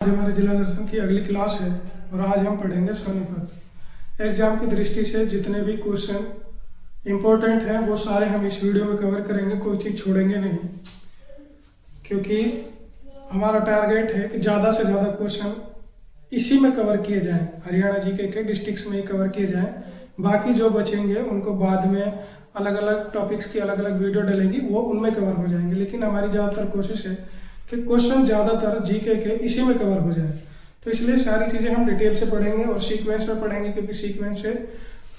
आज हमारे जिला दर्शन की अगली क्लास है और आज हम पढ़ेंगे सोनीपत। एग्जाम की दृष्टि से जितने भी क्वेश्चन इम्पोर्टेंट हैं वो सारे हम इस वीडियो में कवर करेंगे, कोई चीज़ छोड़ेंगे नहीं, क्योंकि हमारा टारगेट है कि ज़्यादा से ज़्यादा क्वेश्चन इसी में कवर किए जाएं, हरियाणा जीके के डिस्ट्रिक्ट्स में ही कवर किए जाएं। बाकी जो बचेंगे उनको बाद में अलग अलग टॉपिक्स की अलग अलग वीडियो डलेंगी, वो उनमें कवर हो जाएंगे। लेकिन हमारी ज़्यादातर कोशिश है कि क्वेश्चन ज़्यादातर जीके के इसी में कवर हो जाए, तो इसलिए सारी चीज़ें हम डिटेल से पढ़ेंगे और सीक्वेंस में पढ़ेंगे, क्योंकि सीक्वेंस से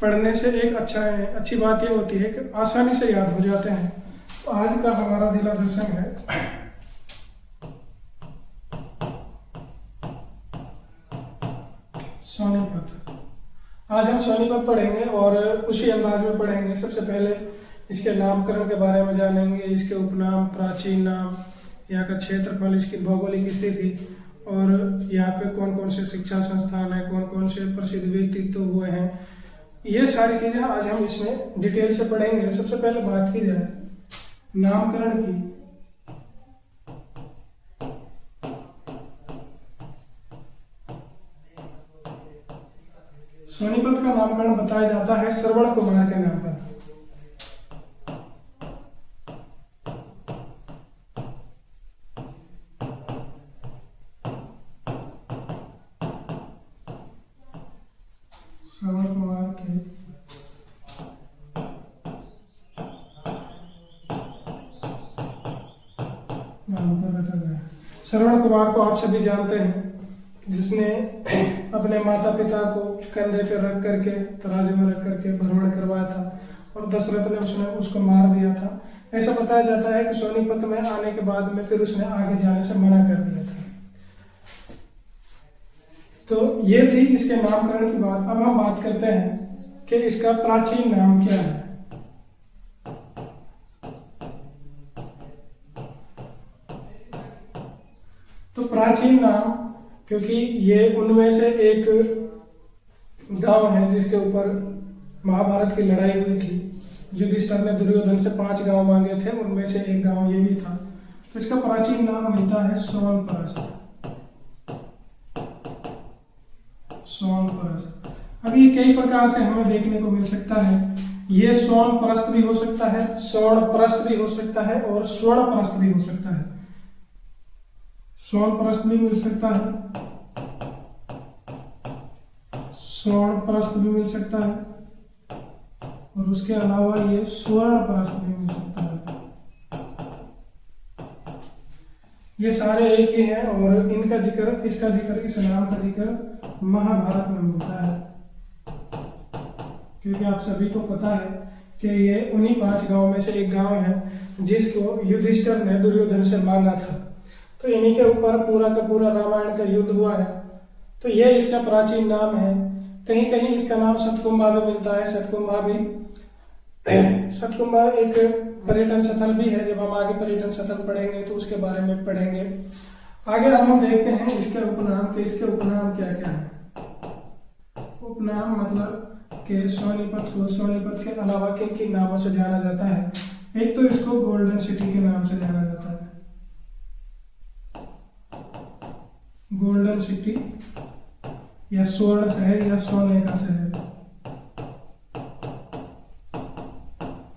पढ़ने से एक अच्छी बात ये होती है कि आसानी से याद हो जाते हैं। तो आज का हमारा जिला दर्शन है सोनीपत। आज हम सोनीपत पढ़ेंगे और उसी अंदाज में पढ़ेंगे। सबसे पहले इसके नामकरण के बारे में जानेंगे, इसके उपनाम, प्राचीन नाम, यहाँ का क्षेत्रफल, इसकी भौगोलिक स्थिति और यहाँ पे कौन कौन से शिक्षा संस्थान है, कौन कौन से प्रसिद्ध व्यक्तित्व हुए हैं, ये सारी चीज़ें आज हम इसमें डिटेल से पढ़ेंगे। सबसे पहले बात की जाए नामकरण की, सोनीपत का नामकरण बताया जाता है श्रवण कुमार के नाम पर। श्रवण कुमार के नाम पर रखा गया। श्रवण कुमार को आप सभी जानते हैं, जिसने अपने माता पिता को कंधे पर रख करके, तराजू में रख करके भ्रमण करवाया था और दशरथ ने उसको मार दिया था। ऐसा बताया जाता है कि सोनीपत में आने के बाद में फिर उसने आगे जाने से मना कर दिया था। तो ये थी इसके नामकरण की बात। अब हम बात करते हैं कि इसका प्राचीन नाम क्या है। तो प्राचीन नाम, क्योंकि ये उनमें से एक गांव है जिसके ऊपर महाभारत की लड़ाई हुई थी। युधिष्ठिर ने दुर्योधन से 5 गांव मांगे थे, उनमें से एक गांव ये भी था। तो इसका प्राचीन नाम मिलता है सोनप्रस्थ। सोनप्रस्थ। अब ये कई प्रकार से हमें देखने को मिल सकता है। ये सोनप्रस्थ भी हो सकता है, स्वर्णप्रस्थ भी हो सकता है और स्वर्णप्रस्थ भी हो सकता है। सोनप्रस्थ भी मिल सकता है, स्वर्णप्रस्थ भी मिल सकता है और उसके अलावा ये स्वर्णप्रस्थ भी मिल सकता है। ये सारे एक ही हैं और इनका जिक्र, इसका जिक्र, इस नाम का जिक्र महाभारत में मिलता है, क्योंकि आप सभी को पता है कि ये उन्हीं 5 गांव में से एक गांव है जिसको युधिष्ठिर ने दुर्योधन से मांगा था। तो इन्हीं के ऊपर पूरा का पूरा रामायण का युद्ध हुआ है। तो ये इसका प्राचीन नाम है। कहीं कहीं इसका नाम सतकुंभा भी मिलता है। सतकुंभा एक पर्यटन स्थल भी है। जब हम आगे पर्यटन स्थल पढ़ेंगे तो उसके बारे में पढ़ेंगे आगे। अब हम देखते हैं इसके उपनाम के। इसके उपनाम क्या क्या है। उपनाम मतलब कि सोनीपत के अलावा किन किन नामों से जाना जाता है। एक तो इसको गोल्डन सिटी के नाम से जाना जाता है, गोल्डन सिटी या स्वर्ण शहर या सोने का शहर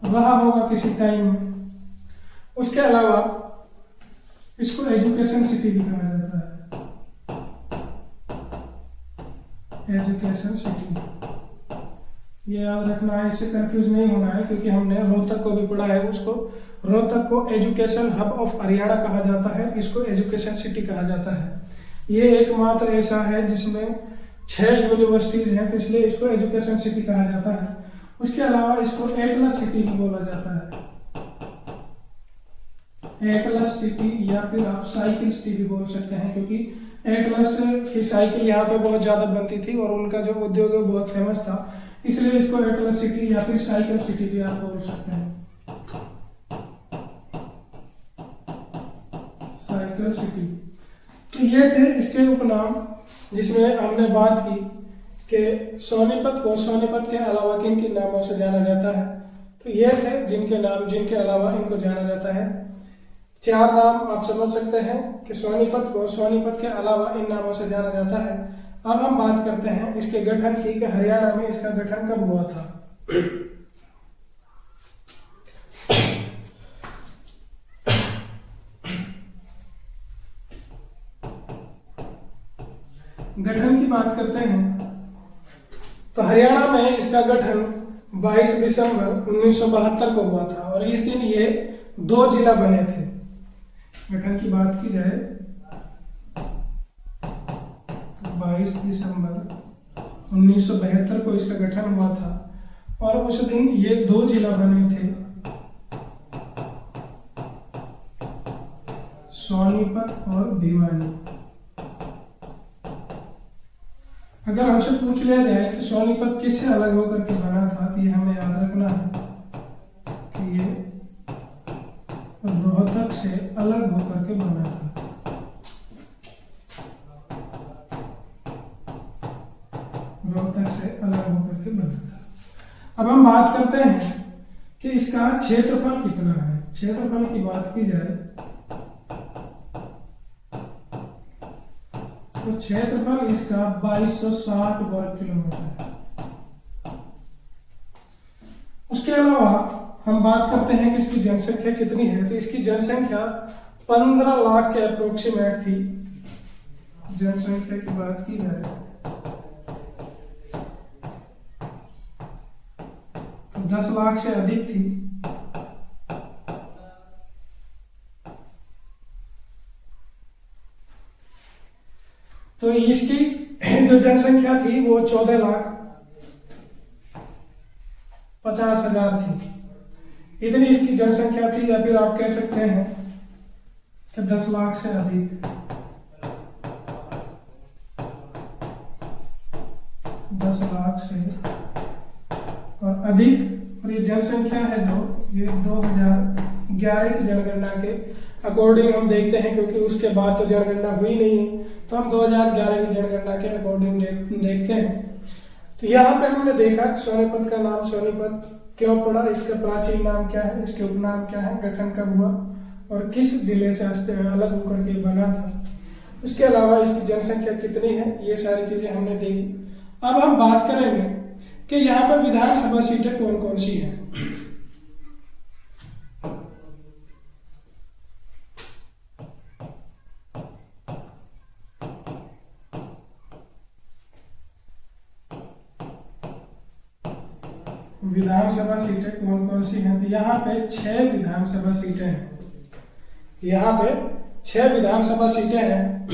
रहा होगा किसी टाइम में। उसके अलावा इसको एजुकेशन सिटी भी कहा जाता है, एजुकेशन सिटी। ये याद रखना है, इससे कंफ्यूज नहीं होना है, क्योंकि हमने रोहतक को भी पढ़ा है। उसको रोहतक को एजुकेशन हब ऑफ हरियाणा कहा जाता है, इसको एजुकेशन सिटी कहा जाता है। ये एकमात्र ऐसा है जिसमें 6 यूनिवर्सिटीज हैं, तो इसलिए इसको एजुकेशन सिटी कहा जाता है। उसके अलावा इसको एटलस सिटी भी बोला जाता है, एटलस सिटी, या फिर आप साइकिल सिटी भी बोल सकते हैं, क्योंकि एटलस की साइकिल यहाँ पे बहुत ज्यादा बनती थी और उनका जो उद्योग है बहुत फेमस था, इसलिए इसको एटलस सिटी या फिर साइकिल सिटी भी आप बोल सकते हैं, साइकिल सिटी। तो ये थे इसके उपनाम, जिसमें हमने बात की कि सोनीपत को सोनीपत के अलावा किन किन नामों से जाना जाता है। तो ये थे जिनके नाम, जिनके अलावा इनको जाना जाता है। चार नाम आप समझ सकते हैं कि सोनीपत को सोनीपत के अलावा इन नामों से जाना जाता है। अब हम बात करते हैं इसके गठन की कि हरियाणा में इसका गठन कब हुआ था। गठन की बात करते हैं तो हरियाणा में इसका गठन 22 दिसंबर 1972 को हुआ था और इस दिन ये 2 जिला बने थे। गठन की बात की जाए 22 दिसंबर 1972 को इसका गठन हुआ था और उस दिन ये 2 जिला बने थे, सोनीपत और भिवानी। अगर हमसे पूछ लिया जाए कि सोनीपत किससे अलग होकर के बना था तो ये हमें याद रखना है कि ये रोहतक से अलग होकर के बना था। रोहतक से अलग होकर के बना था। अब हम बात करते हैं कि इसका क्षेत्रफल कितना है। क्षेत्रफल की बात की जाए तो क्षेत्रफल इसका 2260 वर्ग किलोमीटर है। उसके अलावा हम बात करते हैं कि इसकी जनसंख्या कितनी है तो इसकी जनसंख्या 15 लाख के अप्रोक्सीमेट थी। जनसंख्या की बात की जाए तो 10 लाख से अधिक थी। तो इसकी जो जनसंख्या थी वो 14,50,000 थी। इतनी इसकी जनसंख्या थी, या फिर आप कह सकते हैं कि 10 लाख से अधिक, 10 लाख से और अधिक। और ये जनसंख्या है जो ये 2011 की जनगणना के अकॉर्डिंग हम देखते हैं, क्योंकि उसके बाद तो जनगणना हुई नहीं है, तो हम 2011 की जनगणना के अकॉर्डिंग देखते हैं। तो यहाँ पे हमने देखा सोनीपत का नाम सोनीपत क्यों पड़ा, इसका प्राचीन नाम क्या है, इसके उपनाम क्या है, गठन कब हुआ और किस जिले से अलग होकर के बना था। उसके अलावा इसकी जनसंख्या कितनी है, ये सारी चीजें हमने देखी। अब हम बात करेंगे कि यहाँ पर विधानसभा सीटें कौन कौन सी हैं। विधानसभा सीटें कौन कौन सी हैं तो यहाँ पे 6 विधानसभा सीटें हैं। यहाँ पे 6 विधानसभा सीटें हैं।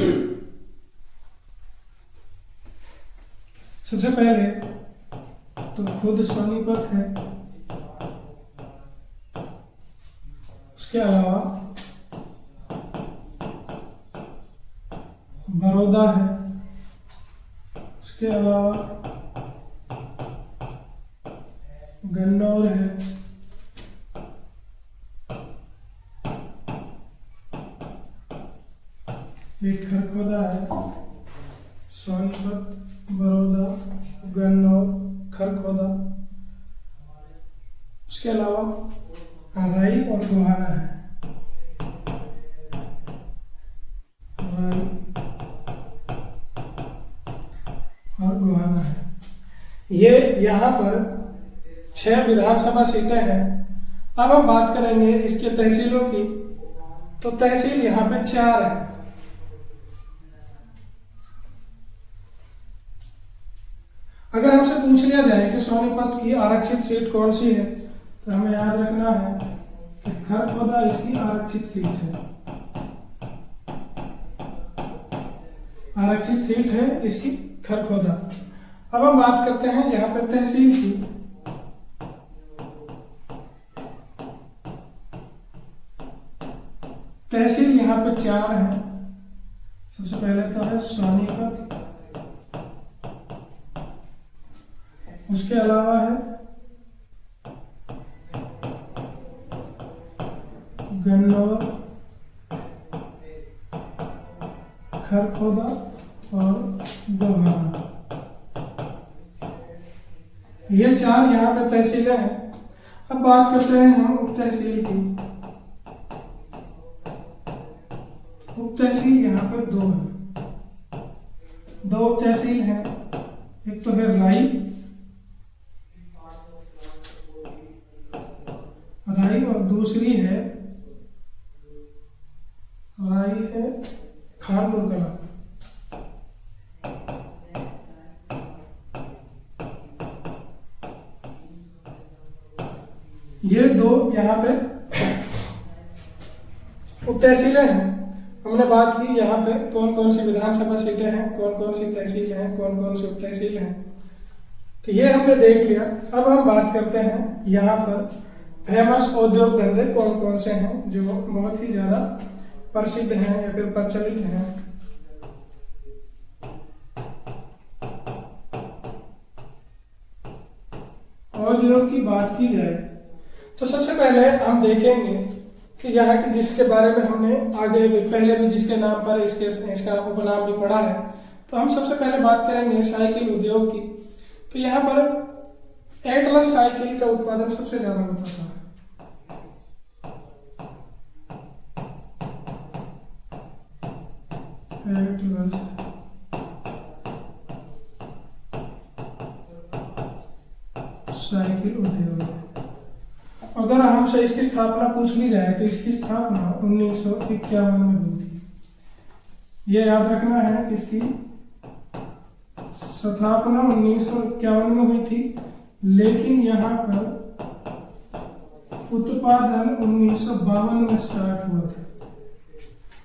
सबसे पहले तो खुद सोनीपत है, उसके अलावा बड़ौदा है, उसके अलावा गन्नौर है, एक खरखोदा है। सोनीपत, बड़ौदा, गन्नौर, खरखोदा, उसके अलावा राई और गोहाना है। राई और गोहाना है। ये यहाँ पर 6 विधानसभा सीटें हैं। अब हम बात करेंगे इसके तहसीलों की, तो तहसील यहाँ पे 4 है। अगर हमसे पूछ लिया जाए कि सोनीपत की आरक्षित सीट कौन सी है तो हमें याद रखना है कि खरखोदा इसकी आरक्षित सीट है। आरक्षित सीट है इसकी खरखोदा। अब हम बात करते हैं यहाँ पे तहसील की। तहसील यहाँ पे 4 है। सबसे पहले तो है सोनीपत, उसके अलावा है गन्नौर, खरखोदा और गोहाना। ये 4 यहाँ पे तहसीलें हैं। अब बात करते हैं हम उप तहसील की। तहसील यहाँ पर दो है, दो तहसील हैं, एक तो है राई, और दूसरी है खानपुर कला। ये दो यहाँ पे उप तहसीलें हैं। हमने बात की यहाँ पे कौन कौन सी विधानसभा सीटें हैं, कौन कौन सी तहसील हैं, कौन कौन सी उप तहसील हैं, तो ये हमने देख लिया। अब हम बात करते हैं यहाँ पर फेमस औद्योगिक धंधे कौन कौन से हैं जो बहुत ही ज़्यादा प्रसिद्ध हैं या फिर प्रचलित हैं। औद्योग की बात की जाए तो सबसे पहले हम देखेंगे कि यहाँ की जिसके बारे में हमने आगे भी पहले भी जिसके नाम पर इसका उपनाम भी पढ़ा है, तो हम सबसे पहले बात करेंगे साइकिल उद्योग की। तो यहाँ पर एटलस साइकिल का उत्पादन सबसे ज्यादा होता था। एटलस साइकिल उद्योग, अगर हमसे इसकी स्थापना पूछ ली जाए तो इसकी स्थापना 1951 में हुई थी। ये याद रखना है कि इसकी स्थापना 1951 में हुई थी, लेकिन यहाँ पर उत्पादन 1952 में स्टार्ट हुआ था।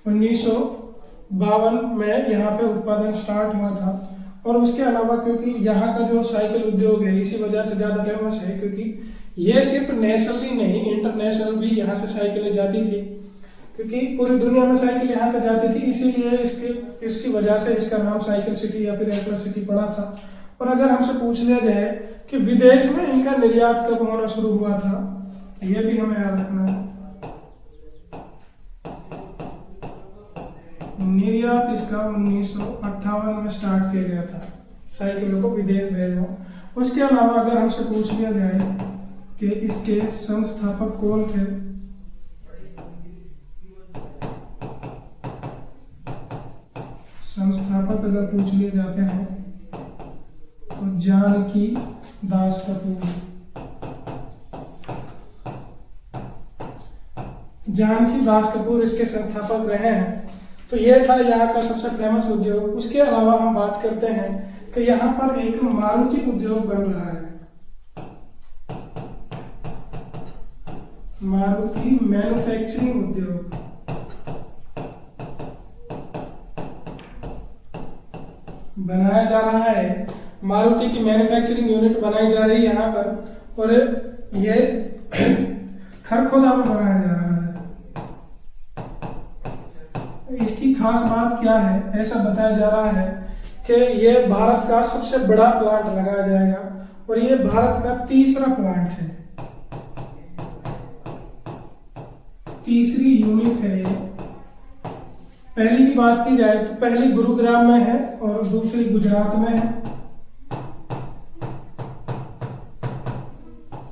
1952 में यहाँ पे उत्पादन स्टार्ट हुआ था। और उसके अलावा क्योंकि यहाँ का जो साइकिल उद्योग है इसी वजह से ज़्यादा फेमस है, क्योंकि ये सिर्फ नेशनली नहीं इंटरनेशनल भी यहाँ से साइकिलें जाती थी, क्योंकि पूरी दुनिया में साइकिल यहाँ से जाती थी, इसीलिए इसकी वजह से इसका नाम साइकिल सिटी या फिर एटलस सिटी पड़ा था। और अगर हमसे पूछ लिया जाए कि विदेश में इनका निर्यात कब होना शुरू हुआ था, ये भी हमें याद रखना है। निर्यात इसका 1958 में स्टार्ट किया गया था, साइकिलों को विदेश भेजना। उसके अलावा अगर हमसे पूछ लिया जाए कि इसके संस्थापक कौन थे, संस्थापक अगर पूछ लिए जाते हैं तो जानकी दास कपूर। जानकी दास कपूर इसके संस्थापक रहे हैं। तो ये था यहाँ का सबसे फेमस उद्योग। उसके अलावा हम बात करते हैं कि यहाँ पर एक मारुति उद्योग बन रहा है, मारुति मैन्युफैक्चरिंग उद्योग। बनाया जा रहा है, मारुति की मैन्युफैक्चरिंग यूनिट बनाई जा रही है यहाँ पर, और ये खरखोदा में बनाया जा रहा है। इसकी खास बात क्या है, ऐसा बताया जा रहा है कि ये भारत का सबसे बड़ा प्लांट लगाया जाएगा और ये भारत का तीसरा प्लांट है, तीसरी यूनिट है ये। पहली की बात की जाए तो पहली गुरुग्राम में है और दूसरी गुजरात में है।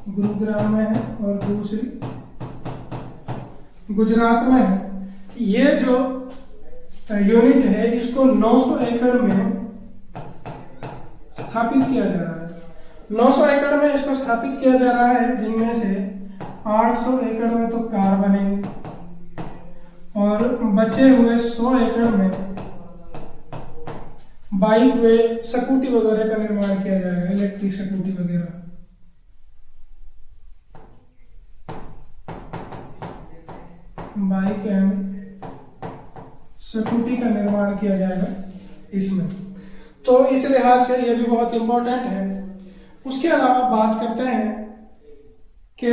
गुरुग्राम में है और दूसरी गुजरात में है। ये जो यूनिट है इसको 900 एकड़ में स्थापित किया जा रहा है। 900 एकड़ में इसको स्थापित किया जा रहा है, जिनमें से 800 एकड़ में तो कार बनेंगे और बचे हुए 100 एकड़ में बाइक वे स्कूटी वगैरह का निर्माण किया जाएगा, इलेक्ट्रिक स्कूटी वगैरह। बाइक एंड स्कूटी का निर्माण किया जाएगा इसमें, तो इस लिहाज से यह भी बहुत इंपॉर्टेंट है। उसके अलावा बात करते हैं कि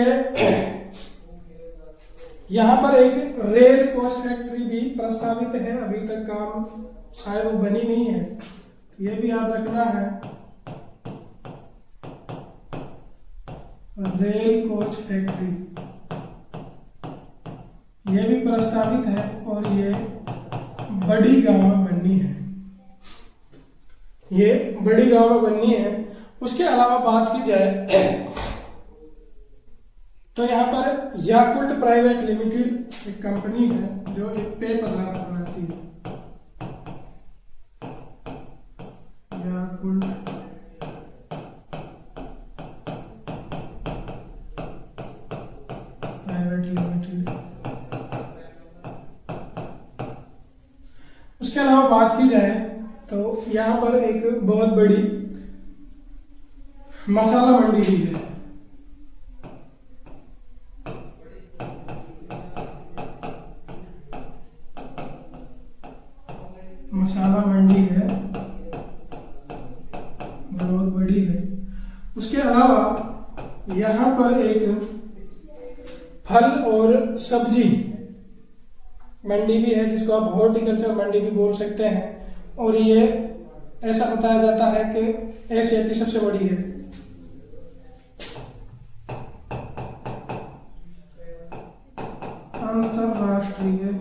यहाँ पर एक रेल कोच फैक्ट्री भी प्रस्तावित है, अभी तक काम शायद वो बनी नहीं है, तो ये भी याद रखना है। रेल कोच फैक्ट्री ये भी प्रस्तावित है और ये बड़ी गांव में बननी है, ये बड़ी गांव में बननी है। उसके अलावा बात की जाए तो यहाँ पर याकुल्ट प्राइवेट लिमिटेड एक कंपनी है जो एक पेय पदार्थ बनाती जाती है। Yakult private limited. उसके अलावा बात की जाए तो यहाँ पर एक बहुत बड़ी मसाला मंडी भी है। मसाला मंडी है, बहुत बड़ी है। उसके अलावा यहाँ पर एक फल और सब्जी मंडी भी है, जिसको आप हॉर्टिकल्चर मंडी भी बोल सकते हैं। और ये ऐसा बताया जाता है कि एशिया की सबसे बड़ी है। अंतरराष्ट्रीय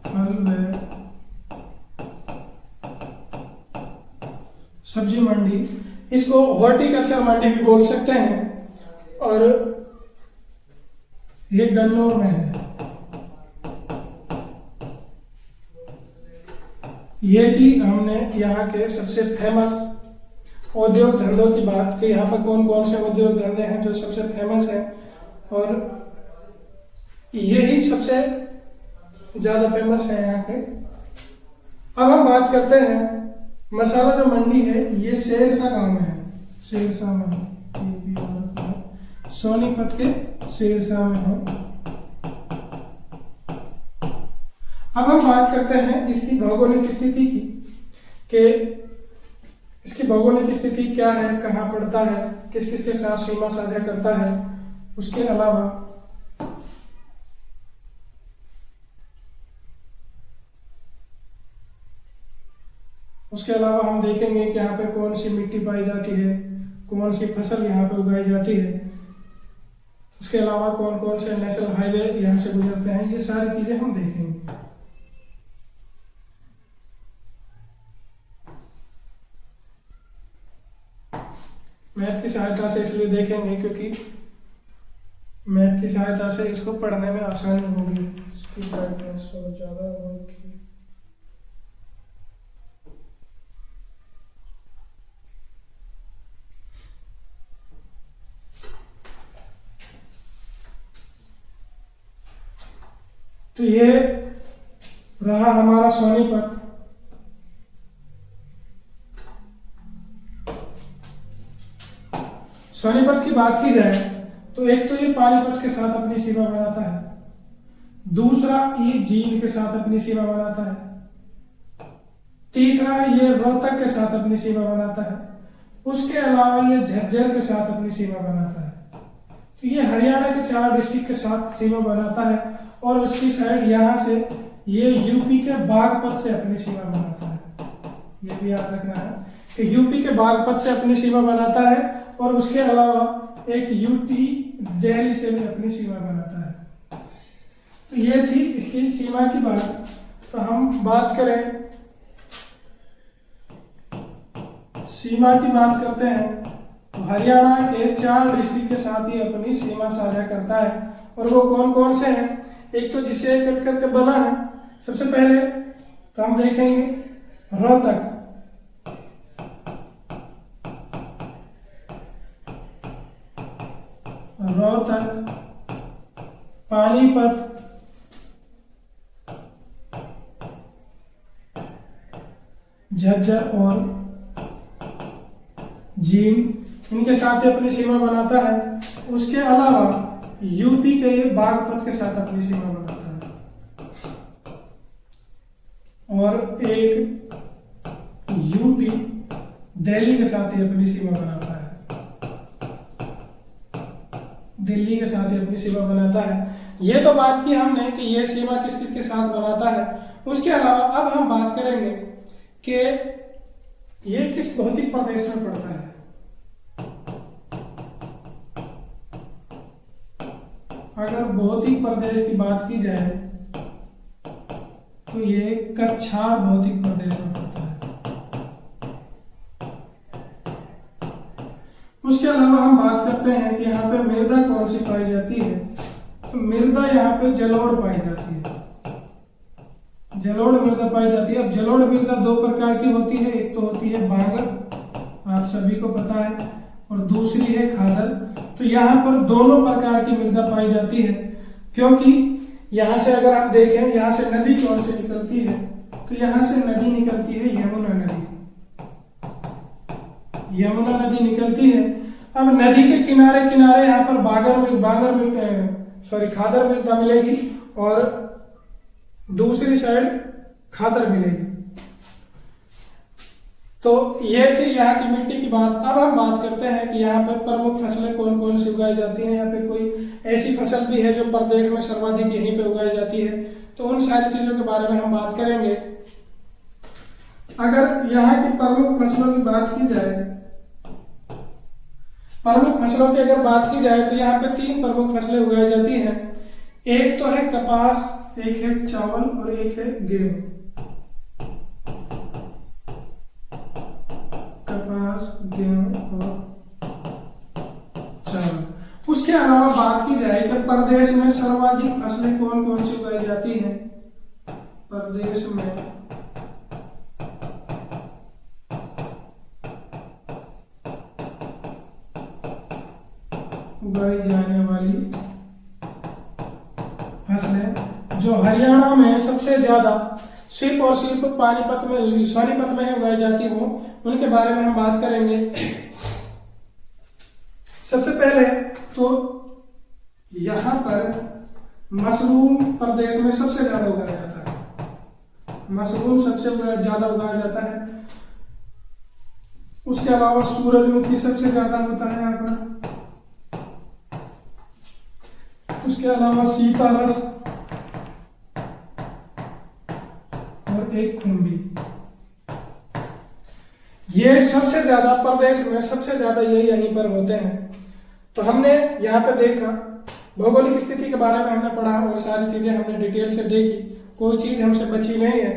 फल व सब्जी मंडी, इसको हॉर्टिकल्चर मंडी भी बोल सकते हैं। और ये गन्नौर में है। ये कि हमने यहाँ के सबसे फेमस उद्योग धंधों की बात की, यहाँ पर कौन कौन से उद्योग धंधे हैं जो सबसे फेमस हैं, और यही सबसे ज़्यादा फेमस है यहाँ के। अब हम बात करते हैं मसाला जो मंडी है, ये शेरशाह गांव में है। शेरशाह में, सोनीपत के शेरशाह में है। अब हम बात करते हैं इसकी भौगोलिक स्थिति की, कि इसकी भौगोलिक स्थिति क्या है, कहाँ पड़ता है, किस किस के साथ सीमा साझा करता है। उसके अलावा हम देखेंगे कि यहाँ पे कौन सी मिट्टी पाई जाती है, कौन सी फसल यहाँ पे उगाई जाती है। उसके अलावा कौन कौन से नेशनल हाईवे यहाँ से गुजरते हैं, ये सारी चीजें हम देखेंगे। मैथ की सहायता से इसलिए देखेंगे क्योंकि मैथ की सहायता से इसको पढ़ने में आसानी होगी। इसकी ब्राइटनेस बहुत ज़्यादा होगी। तो ये रहा हमारा सोनीपत। सोनीपत की बात की जाए तो एक तो ये पानीपत के साथ अपनी सीमा बनाता है, दूसरा ये जींद के साथ अपनी सीमा बनाता है, तीसरा ये रोहतक के साथ अपनी सीमा बनाता है, उसके अलावा ये झज्जर के साथ अपनी सीमा बनाता है। तो ये हरियाणा के 4 डिस्ट्रिक्ट के साथ सीमा बनाता है। और उसकी साइड यहाँ से ये यूपी के बागपत से अपनी सीमा बनाता है। ये भी याद रखना है कि यूपी के बागपत से अपनी सीमा बनाता है, और उसके अलावा एक यूटी दिल्ली से भी अपनी सीमा बनाता है। तो ये थी इसकी सीमा की बात। तो हम बात करें, सीमा की बात करते हैं, तो हरियाणा के 4 डिस्ट्रिक्ट के साथ ही अपनी सीमा साझा करता है। और वो कौन कौन से हैं, एक तो जिसे कट करके बना है, सबसे पहले तो हम देखेंगे रोहतक। रोहतक, पानीपत, झज्जर और जींद, इनके साथ अपनी सीमा बनाता है। उसके अलावा यूपी के बागपत के साथ अपनी सीमा बनाता है, और एक यूटी दिल्ली के साथ ही अपनी सीमा बनाता है। दिल्ली के साथ ही अपनी सीमा बनाता है। ये तो बात की हमने कि ये सीमा किस किस के साथ बनाता है। उसके अलावा अब हम बात करेंगे कि ये किस भौतिक प्रदेश में पड़ता है। अगर भौतिक प्रदेश की बात की जाए तो ये कछार भौतिक प्रदेश में पड़ता है। उसके अलावा हम बात करते हैं कि यहाँ पे मृदा कौन सी पाई जाती है। मृदा यहाँ पे जलोढ़ पाई जाती है, जलोढ़ मृदा पाई जाती है। अब जलोढ़ मृदा दो प्रकार की होती है, एक तो होती है बांगर, आप सभी को पता है, और दूसरी है खादर। तो यहाँ पर दोनों प्रकार की मृदा पाई जाती है, क्योंकि यहाँ से अगर हम देखें, यहाँ से नदी कौन से निकलती है, तो यहाँ से नदी निकलती है यमुना नदी, यमुना नदी निकलती है। अब नदी के किनारे किनारे यहाँ पर खादर मृदा मिलेगी और दूसरी साइड खादर मिलेगी। तो ये थी यहाँ की मिट्टी की बात। अब हम बात करते हैं कि यहाँ पर प्रमुख फसलें कौन कौन सी उगाई जाती हैं, या फिर कोई ऐसी फसल भी है जो प्रदेश में सर्वाधिक यहीं पे उगाई जाती है। तो उन सारी चीजों के बारे में हम बात करेंगे। अगर यहाँ की प्रमुख फसलों की बात की जाए, प्रमुख फसलों की अगर बात की जाए तो यहाँ पे 3 प्रमुख फसलें उगाई जाती हैं। एक तो है कपास, एक है चावल और एक है गेहूं। कपास, गेहूं और चावल। उसके अलावा बात की जाए कि प्रदेश में सर्वाधिक फसलें कौन कौन सी उगाई जाती हैं, प्रदेश में उगाई जाने वाली फसलें, जो हरियाणा में सबसे ज्यादा सिर्फ और सिर्फ सोनीपत में ही उगाई जाती हो, उनके बारे में हम बात करेंगे। सबसे पहले तो यहाँ पर मशरूम प्रदेश में सबसे ज्यादा उगाया जाता है, मशरूम सबसे ज्यादा उगाया जाता है। उसके अलावा सूरजमुखी सबसे ज्यादा होता है यहाँ पर। उसके अलावा सीतारस और एक खुम्बी, ये सबसे ज्यादा प्रदेश में सबसे ज्यादा ये यहीं पर होते हैं। तो हमने यहाँ पे देखा, भौगोलिक स्थिति के बारे में हमने पढ़ा और सारी चीजें हमने डिटेल से देखी, कोई चीज हमसे बची नहीं है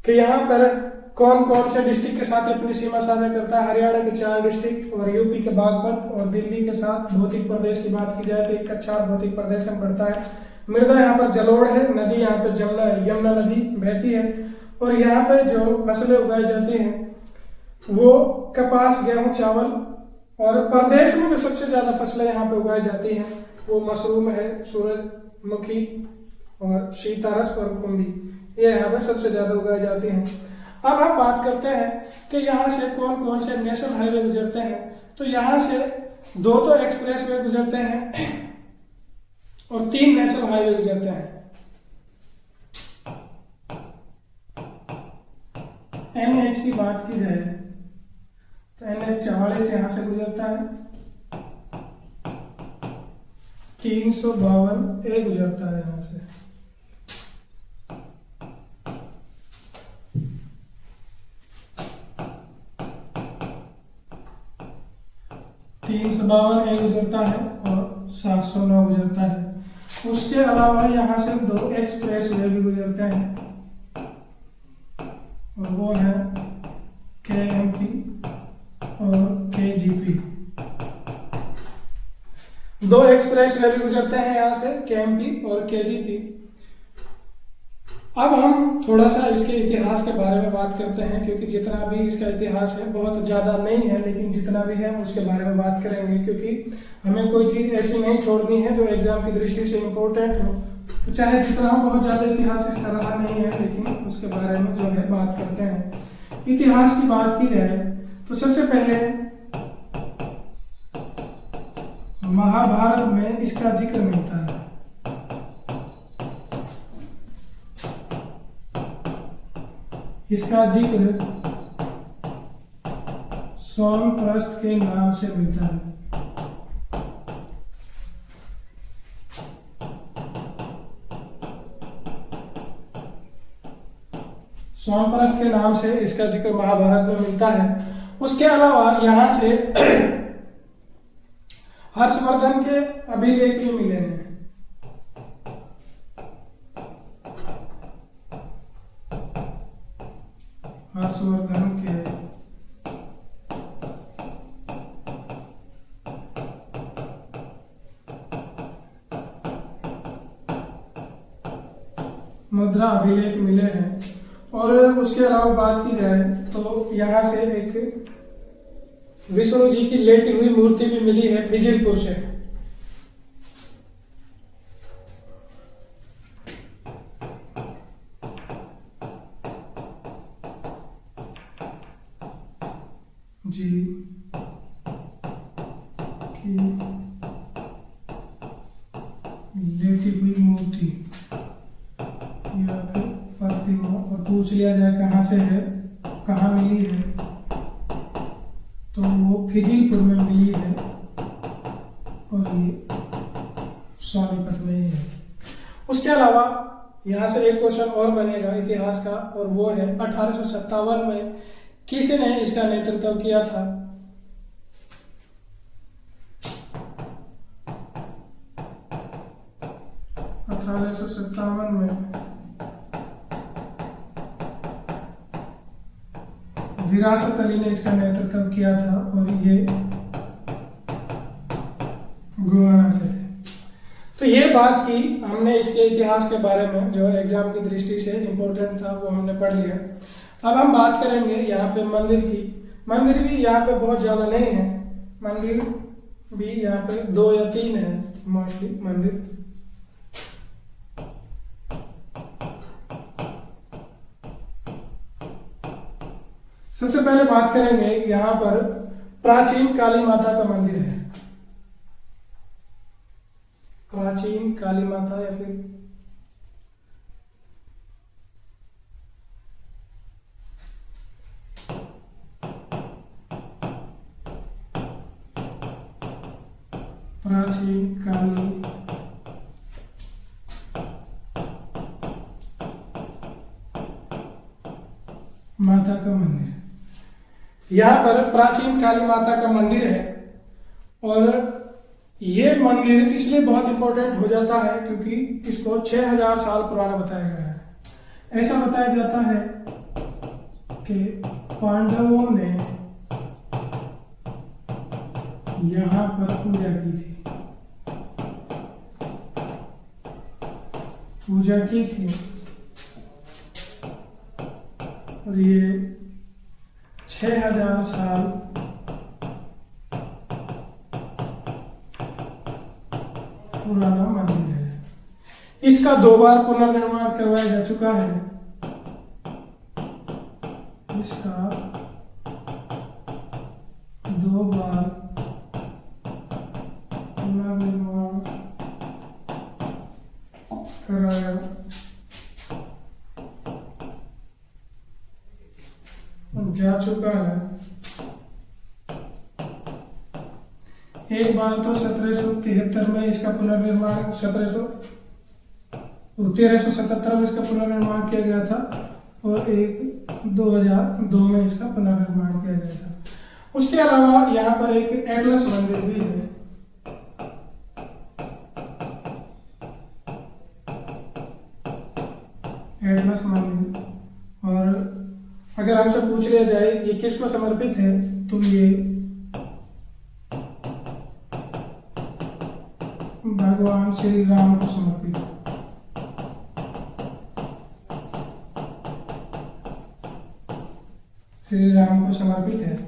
कि यहाँ पर कौन कौन से डिस्ट्रिक्ट के साथ अपनी सीमा साझा करता है। हरियाणा के 4 डिस्ट्रिक्ट और यूपी के बागपत और दिल्ली के साथ भौतिक प्रदेश की बात की जाए तो एक अच्छा भौतिक प्रदेश में पड़ता है। मृदा यहाँ पर जलोढ़ है, नदी यहाँ पर यमुना नदी बहती है, और यहाँ पे जो फसलें उगाई जाती हैं वो कपास, गेहूं, चावल, और प्रदेश में जो सबसे ज्यादा फसलें यहाँ पे उगाई जाती हैं वो मशरूम है, सूरजमुखी और सीतारस और खुम्बी, ये यहाँ पे सबसे ज्यादा उगाई जाती हैं। अब हम बात करते हैं कि यहाँ से कौन कौन से नेशनल हाईवे गुजरते हैं। तो यहाँ से 2 तो एक्सप्रेस वे गुजरते हैं और 3 नेशनल हाईवे गुजरते हैं। NH की बात की जाए तो NH 44 यहाँ से गुजरता है, 352 ए गुजरता है यहाँ से, 352 ए गुजरता है और 709 गुजरता है। उसके अलावा यहाँ से 2 एक्सप्रेस वे भी गुजरते हैं और वो है KMP और KGP। 2 एक्सप्रेस वे भी गुजरते हैं यहाँ से, KMP और KGP। अब हम थोड़ा सा इसके इतिहास के बारे में बात करते हैं, क्योंकि जितना भी इसका इतिहास है बहुत ज़्यादा नहीं है, लेकिन जितना भी है उसके बारे में बात करेंगे, क्योंकि हमें कोई चीज़ ऐसी नहीं छोड़नी है जो एग्जाम की दृष्टि से इम्पोर्टेंट हो। तो चाहे जितना हो, बहुत ज़्यादा इतिहास इसका रहा नहीं है, लेकिन उसके बारे में जो है बात करते हैं। इतिहास की बात की जाए तो सबसे पहले महाभारत में इसका जिक्र मिलता है। इसका जिक्र सोनप्रस्थ के नाम से मिलता है। सोनप्रस्थ के नाम से इसका जिक्र महाभारत में मिलता है। उसके अलावा यहाँ से हर्षवर्धन के अभिलेख भी मिले हैं। हर्षवर्धन के मुद्रा अभिलेख मिले हैं। और उसके अलावा बात की जाए तो यहाँ से एक विष्णु जी की लेटी हुई मूर्ति भी मिली है फिजिलपुर से। जी की लेटी हुई मूर्ति या फिर प्रतिमा, और पूछ लिया जाए कहाँ से है, कहाँ मिली है, तो वो फिजिलपुर में मिली है और ये सोनीपत में ही है। उसके अलावा यहाँ से एक क्वेश्चन और बनेगा इतिहास का, और वो है 1857 में किसने इसका नेतृत्व किया था? सत्तावन में विरासत अली ने इसका नेतृत्व किया था और ये गोवाना से है। तो ये बात की हमने इसके इतिहास के बारे में, जो एग्जाम की दृष्टि से इम्पोर्टेंट था, वो हमने पढ़ लिया। अब हम बात करेंगे यहाँ पे मंदिर की। मंदिर भी यहाँ पे बहुत ज़्यादा नहीं है, मंदिर भी यहाँ पे 2 या 3 है मोस्टली मंदिर। सबसे पहले बात करेंगे यहाँ पर प्राचीन काली माता का मंदिर है। प्राचीन काली माता या फिर प्राचीन काली माता का मंदिर, यहाँ पर प्राचीन काली माता का मंदिर है। और ये मंदिर इसलिए बहुत इंपॉर्टेंट हो जाता है क्योंकि इसको 6000 साल पुराना बताया गया है। ऐसा बताया जाता है कि पांडवों ने यहाँ पर पूजा की थी, और ये 6000 साल पुराना मंदिर है। इसका 2 बार पुनर्निर्माण करवाया जा चुका है। इसका 2 बार पुनर्निर्माण कराया जा चुका है। एक बार तो 1773 में इसका पुनर्निर्माण 1377 में इसका पुनर्निर्माण किया गया था, और एक 2002 में इसका पुनर्निर्माण किया गया था। उसके अलावा यहाँ पर एक एटलस मंदिर भी है। एटलस मंदिर, और अगर हमसे पूछ लिया जाए ये किसको समर्पित है, तो ये भगवान श्री राम को समर्पित है। श्री राम को समर्पित है।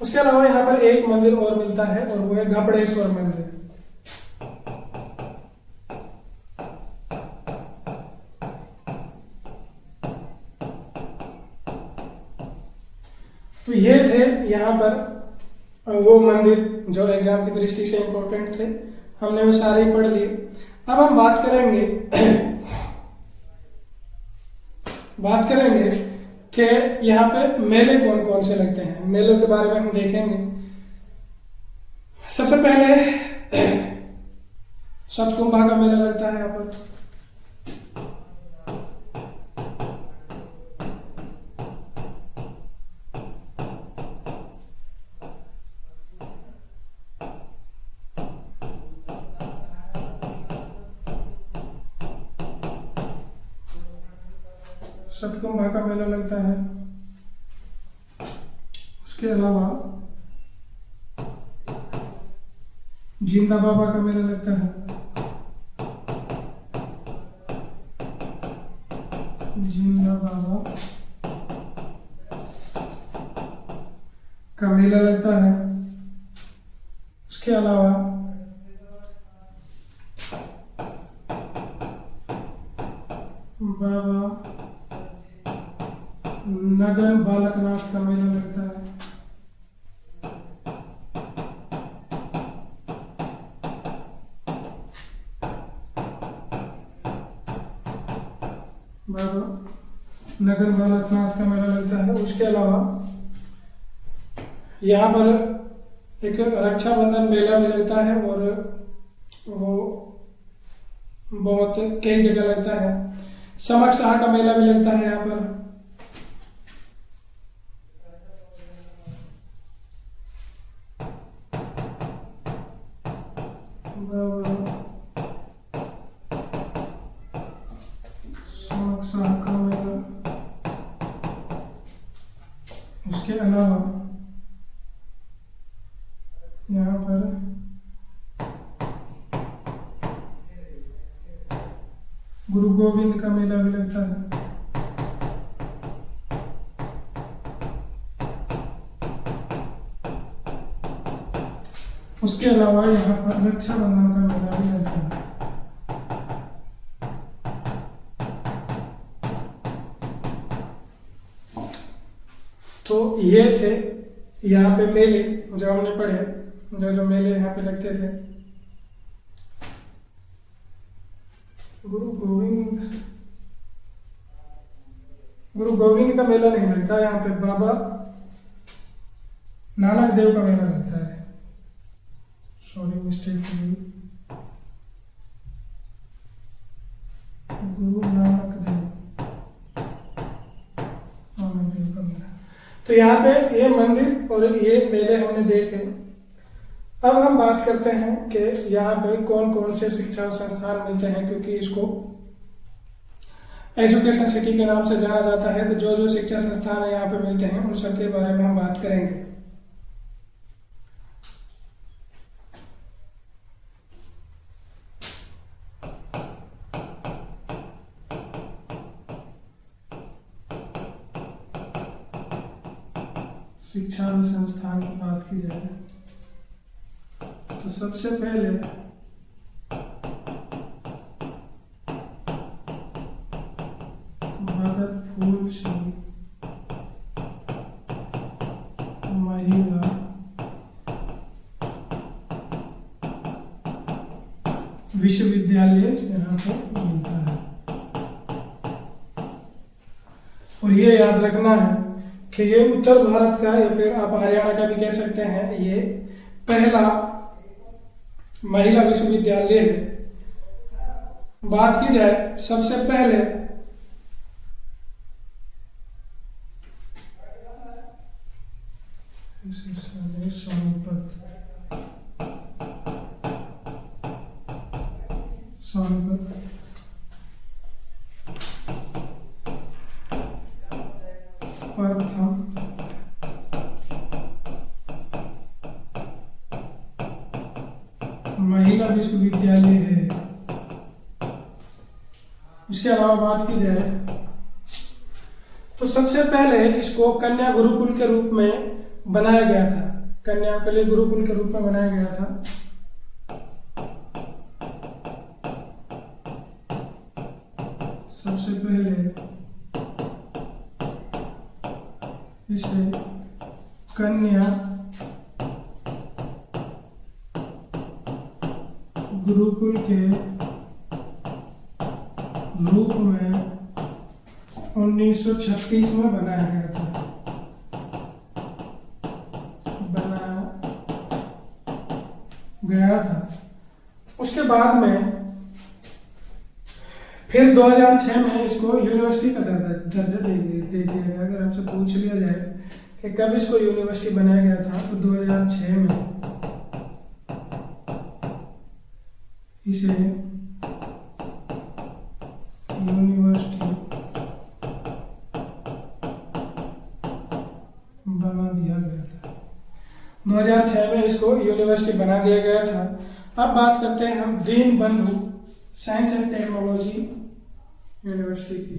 उसके अलावा यहाँ पर एक मंदिर और मिलता है, और वो है घपड़ेश्वर मंदिर। तो ये थे यहाँ पर वो मंदिर जो एग्जाम की दृष्टि से इम्पोर्टेंट थे, हमने वो सारे ही पढ़ लिए। अब हम बात करेंगे कि यहाँ पे मेले कौन कौन से लगते हैं। मेलों के बारे में हम देखेंगे। सबसे पहले सतकुंभा का मेला लगता है यहाँ पर। सतकुंभा का मेला लगता है। उसके अलावा जिंदा बाबा का मेला लगता है। जिंदा बाबा का मेला लगता है। उसके अलावा बाबा नगर बालकनाथ का मेला लगता है। बाबा नगर बालकनाथ का मेला लगता है। उसके अलावा यहाँ पर एक रक्षाबंधन मेला भी लगता है और वो बहुत कई जगह लगता है। समक शाह का मेला भी लगता है यहाँ पर। समक शाह का मेला। उसके अलावा यहाँ पर गुरु गोविंद का मेला भी लगता है। उसके अलावा यहाँ पर रक्षाबंधन का मेला भी लगता है। तो ये थे यहाँ पे मेले जो हमने पढ़े, जो मेले यहाँ पे लगते थे। गुरु गोविंद का मेला नहीं लगता यहाँ पे, बाबा नानक देव का मेला लगता है। सॉरी मिस्टेक हुई। गुरु नानक देव का मेला। तो यहाँ पे ये मंदिर और ये मेले हमने देखे। अब हम बात करते हैं कि यहाँ पे कौन कौन से शिक्षा संस्थान मिलते हैं, क्योंकि इसको एजुकेशन सिटी के नाम से जाना जाता है। तो जो जो शिक्षा संस्थान है यहाँ पे मिलते हैं उन सब के बारे में हम बात करेंगे। शिक्षा संस्थान की बात की जाए तो सबसे पहले भगत फूल सिंह महिला विश्वविद्यालय यहाँ पे मिलता है। और ये याद रखना है कि ये उत्तर भारत का या फिर आप हरियाणा का भी कह सकते हैं, ये पहला महिला विश्वविद्यालय है। बात की जाए सबसे पहले सोनीपत प्रथम महिला विश्वविद्यालय है। उसके अलावा बात की जाए तो सबसे पहले इसको कन्या गुरुकुल के रूप में बनाया गया था। कन्या के लिए गुरुकुल के रूप में बनाया गया था। सबसे पहले इसे कन्या गुरुकुल के रूप में 1936 में बनाया गया था। उसके बाद में फिर 2006 में इसको यूनिवर्सिटी का दर्जा दे दिया गया। अगर हमसे पूछ लिया जाए कि कब इसको यूनिवर्सिटी बनाया गया था तो 2006 में इसे यूनिवर्सिटी बना दिया गया था। 2006 में इसको यूनिवर्सिटी बना दिया गया था। अब बात करते हैं हम Deenbandhu science and technology university की।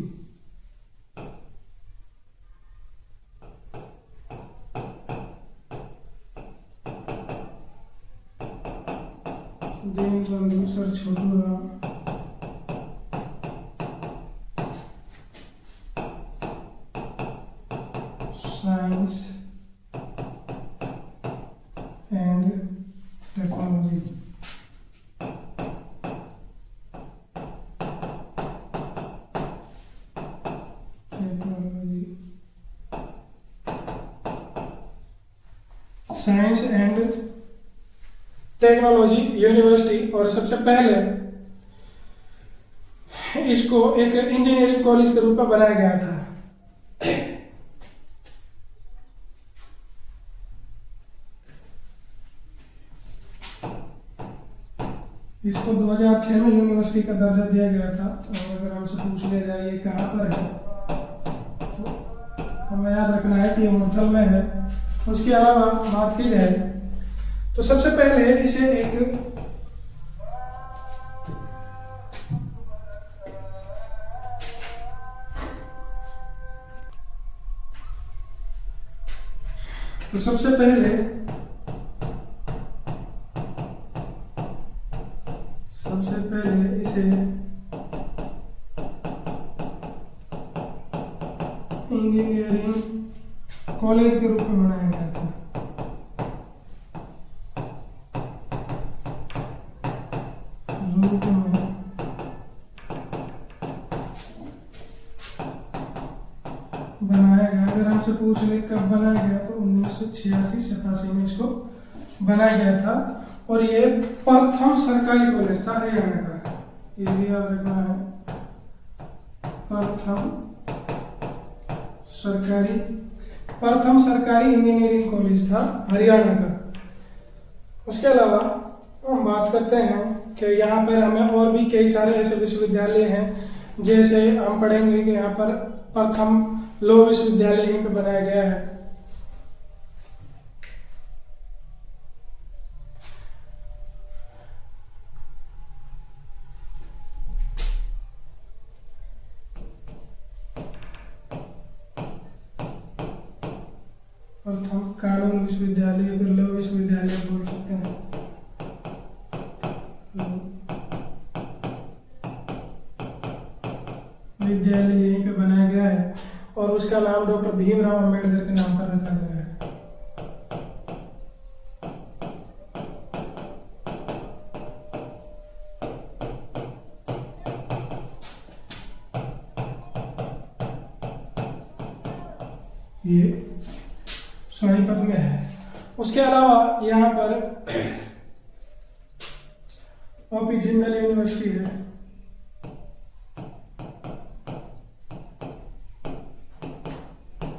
Chandu sir Chhotu Ram, science and technology. Science and technology university. और सबसे पहले इसको एक इंजीनियरिंग कॉलेज के रूप में बनाया गया था। इसको 2006 में यूनिवर्सिटी का दर्जा दिया गया था। और अगर हमसे पूछ लिया जाए ये कहाँ पर है, तो हमें याद रखना है कि ये मुरथल में है। उसके अलावा बात की जाए तो सबसे पहले इसे इंजीनियरिंग कॉलेज के रूप में बनाया गया था। रूप में बनाया गया। अगर हमसे पूछ ले कब बनाया गया तो 1986-87 में इसको बनाया गया था। और ये प्रथम सरकारी कॉलेज था हरियाणा का, ये भी याद रखना है। प्रथम सरकारी इंजीनियरिंग कॉलेज था हरियाणा का। उसके अलावा हम बात करते हैं कि यहाँ पर हमें और भी कई सारे ऐसे विश्वविद्यालय हैं। जैसे हम पढ़ेंगे कि यहाँ पर प्रथम लॉ विश्वविद्यालय यहीं पे बनाया गया है। प्रथम कानून विश्वविद्यालय, लॉ विश्वविद्यालय बोल सकते हैं। विद्यालय यहीं पे बनाया गया है और उसका नाम डॉक्टर भीमराव अंबेडकर के नाम पर रखा गया है। ये सोनीपत में है। उसके अलावा यहाँ पर ओपी जिंदल यूनिवर्सिटी है।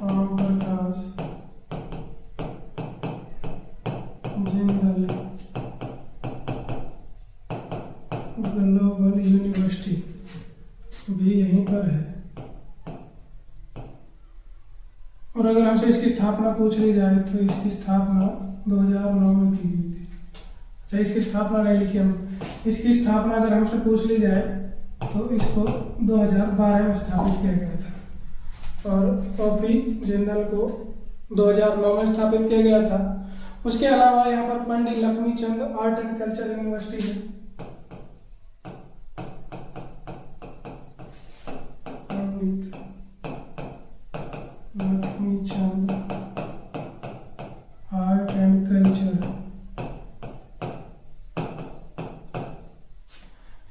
ओम प्रकाश जिंदल ग्लोबल यूनिवर्सिटी भी यहीं पर है। और अगर हमसे इसकी स्थापना पूछ ली जाए तो इसकी स्थापना 2009 में की गई थी। अच्छा, इसकी स्थापना नहीं लिखी हम, इसकी स्थापना अगर हमसे पूछ ली जाए तो इसको 2012 में स्थापित किया गया था। और ओपी जिंदल को 2009 में स्थापित किया गया था। उसके अलावा यहाँ पर Pandit Lakshmichand art and culture university है। Lakshmichand art and culture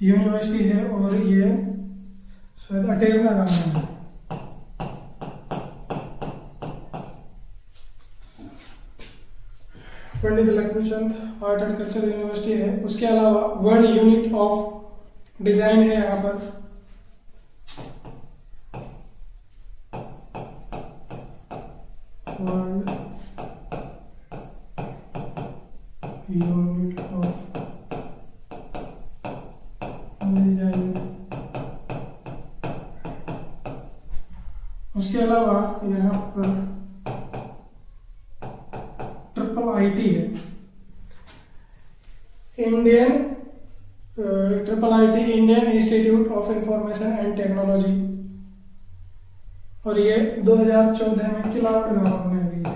university है और ये शायद अटेरना नाम है। Pandit Lakshmichand art and culture university है। उसके अलावा वर्ल्ड यूनिट ऑफ डिजाइन है यहाँ पर। World unit of design. उसके अलावा यहाँ पर IIT है, Indian institute of information and technology. और ये 2014 में किलाड़ गांव में हुई है।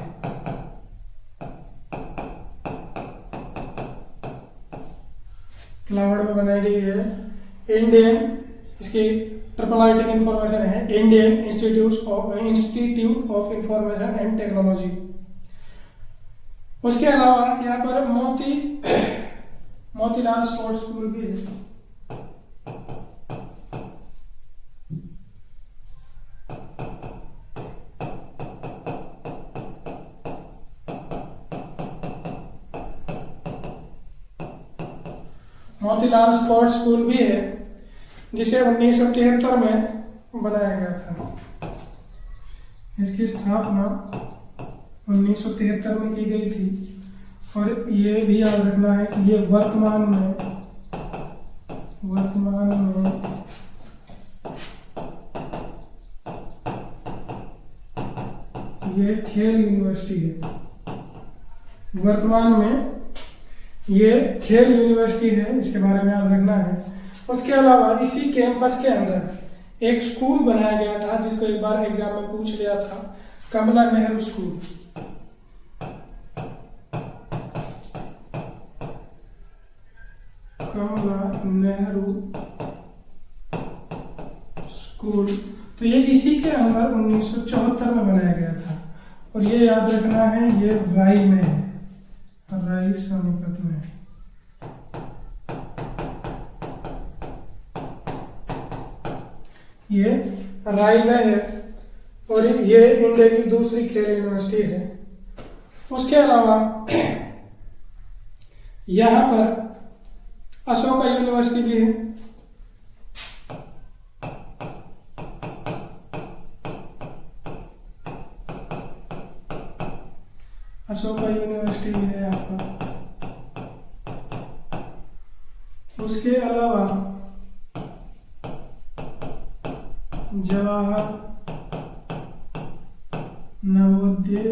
लाहौर में बनाई गई है। इंडियन, इसकी ट्रिपल आईटी की इंफॉर्मेशन है, Indian institute of information and technology. उसके अलावा यहाँ पर मोतीलाल स्पोर्ट्स स्कूल भी है। मोतीलाल स्पोर्ट्स स्कूल भी है, जिसे 1973 में बनाया गया था। इसकी स्थापना 1973 में की गई थी। और ये भी याद रखना है कि ये वर्तमान में ये खेल यूनिवर्सिटी है। वर्तमान में ये खेल यूनिवर्सिटी है, इसके बारे में याद रखना है। उसके अलावा इसी कैंपस के अंदर एक स्कूल बनाया गया था, जिसको एक बार एग्जाम में पूछ लिया था, कमला नेहरू स्कूल। कमला नेहरू स्कूल, तो ये इसी के अंदर 1974 में बनाया गया था। और ये याद रखना है, ये राई में है, राई सोनीपत में। ये राई में है और ये इंडिया की दूसरी खेल यूनिवर्सिटी है। उसके अलावा यहाँ पर अशोका यूनिवर्सिटी भी है। अशोका यूनिवर्सिटी भी है यहाँ पर। उसके अलावा जवाहर नवोदय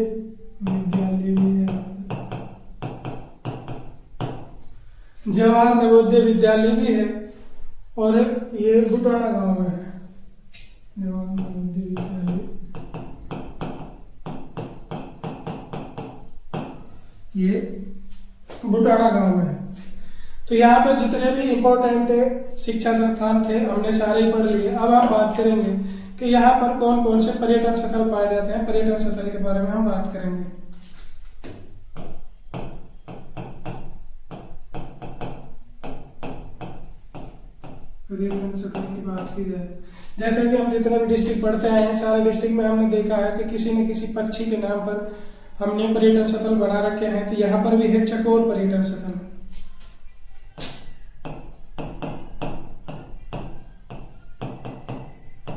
विद्यालय भी है। जवाहर नवोदय विद्यालय भी है और ये बुटाना गांव में है। जवाहर नवोदय विद्यालय ये बुटाना गांव में है। तो यहाँ पे जितने भी इम्पोर्टेंट शिक्षा संस्थान थे हमने सारे ही पढ़ लिए। अब हम बात करेंगे कि यहाँ पर कौन कौन से पर्यटन स्थल पाए जाते हैं। पर्यटन स्थल के बारे में हम बात करेंगे। पर्यटन स्थल की बात की जाए, जैसे कि हम जितने भी डिस्ट्रिक्ट पढ़ते हैं, सारे डिस्ट्रिक्ट में हमने देखा है कि किसी न किसी पक्षी के नाम पर हमने पर्यटन स्थल बना रखे हैं। तो यहाँ पर भी है चकोर पर्यटन स्थल।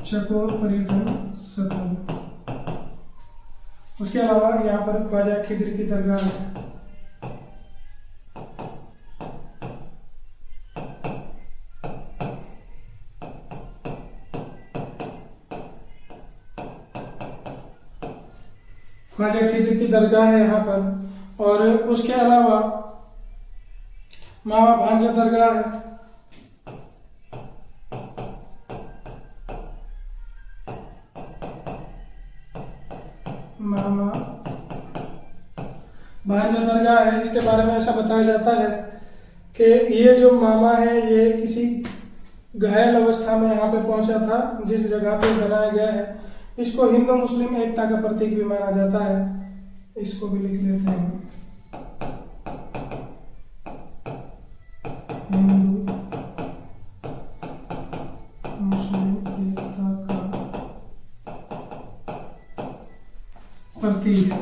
चकोर पर्यटन स्थल। उसके अलावा यहाँ पर ख्वाजा खिजर की दरगाह है। ख्वाजा खिजर की दरगाह है यहाँ पर। और उसके अलावा मामा भांजा दरगाह है। मामा भांजा दरगाह है। इसके बारे में ऐसा बताया जाता है कि ये जो मामा है ये किसी घायल अवस्था में यहाँ पे पहुंचा था, जिस जगह पे बनाया गया है। इसको हिंदू मुस्लिम एकता का प्रतीक भी माना जाता है। इसको भी लिख लेते हैं, हिंदू मुस्लिम एकता का प्रतीक।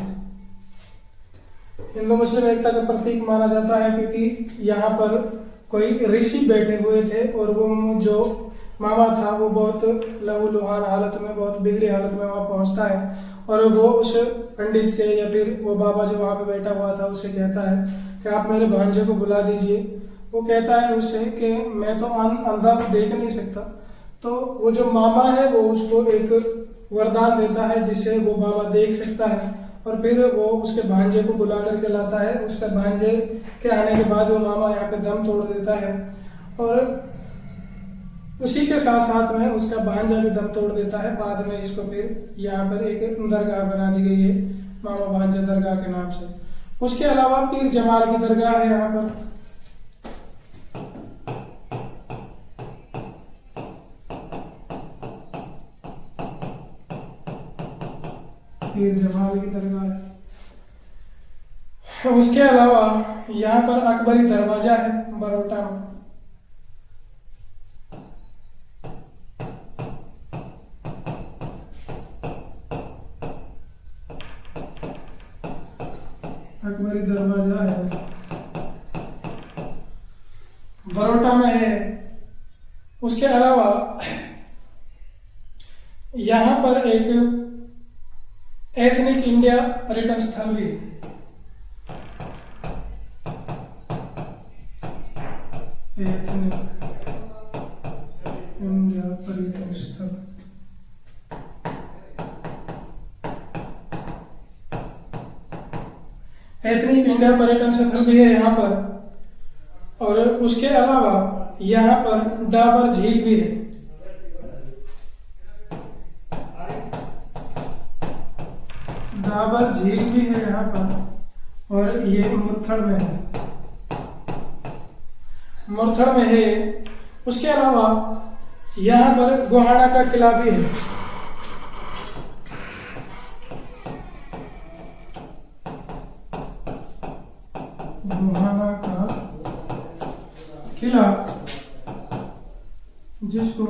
हिंदू मुस्लिम एकता का प्रतीक माना जाता है क्योंकि यहाँ पर कोई ऋषि बैठे हुए थे और वो जो मामा था वो बहुत लहूलुहान हालत में, बहुत बिगड़ी हालत में वहाँ पहुँचता है। और वो उस पंडित से या फिर वो बाबा जो वहाँ पे बैठा हुआ था उससे कहता है कि आप मेरे भांजे को बुला दीजिए। वो कहता है उससे कि मैं तो अंधा देख नहीं सकता। तो वो जो मामा है वो उसको एक वरदान देता है जिससे वो बाबा देख सकता है। और फिर वो उसके भांजे को बुला करके लाता है। उसके भांजे के आने के बाद वो मामा यहाँ पे दम तोड़ देता है और उसी के साथ साथ में उसका भांजा भी दम तोड़ देता है। बाद में इसको फिर यहाँ पर एक दरगाह बना दी गई है मामा भांजा दरगाह के नाम से। उसके अलावा पीर जमाल की दरगाह है यहाँ पर। पीर जमाल की दरगाह है। उसके अलावा यहाँ पर अकबरी दरवाजा है बरोटा में। अकबरी दरवाजा है बरोटा में है। उसके अलावा यहाँ पर एक एथनिक इंडिया पर्यटन स्थल भी है। एथनिक इंडिया पर्यटन स्थल एथनिक इंडिया पर्यटन स्थल भी है यहाँ पर। और उसके अलावा यहाँ पर डाबर झील भी है। डाबर झील भी है यहाँ पर और ये मुरथड़ में है। मुरथड़ में है। उसके अलावा यहाँ पर गोहाना का किला भी है। गोहाना का किला जिसको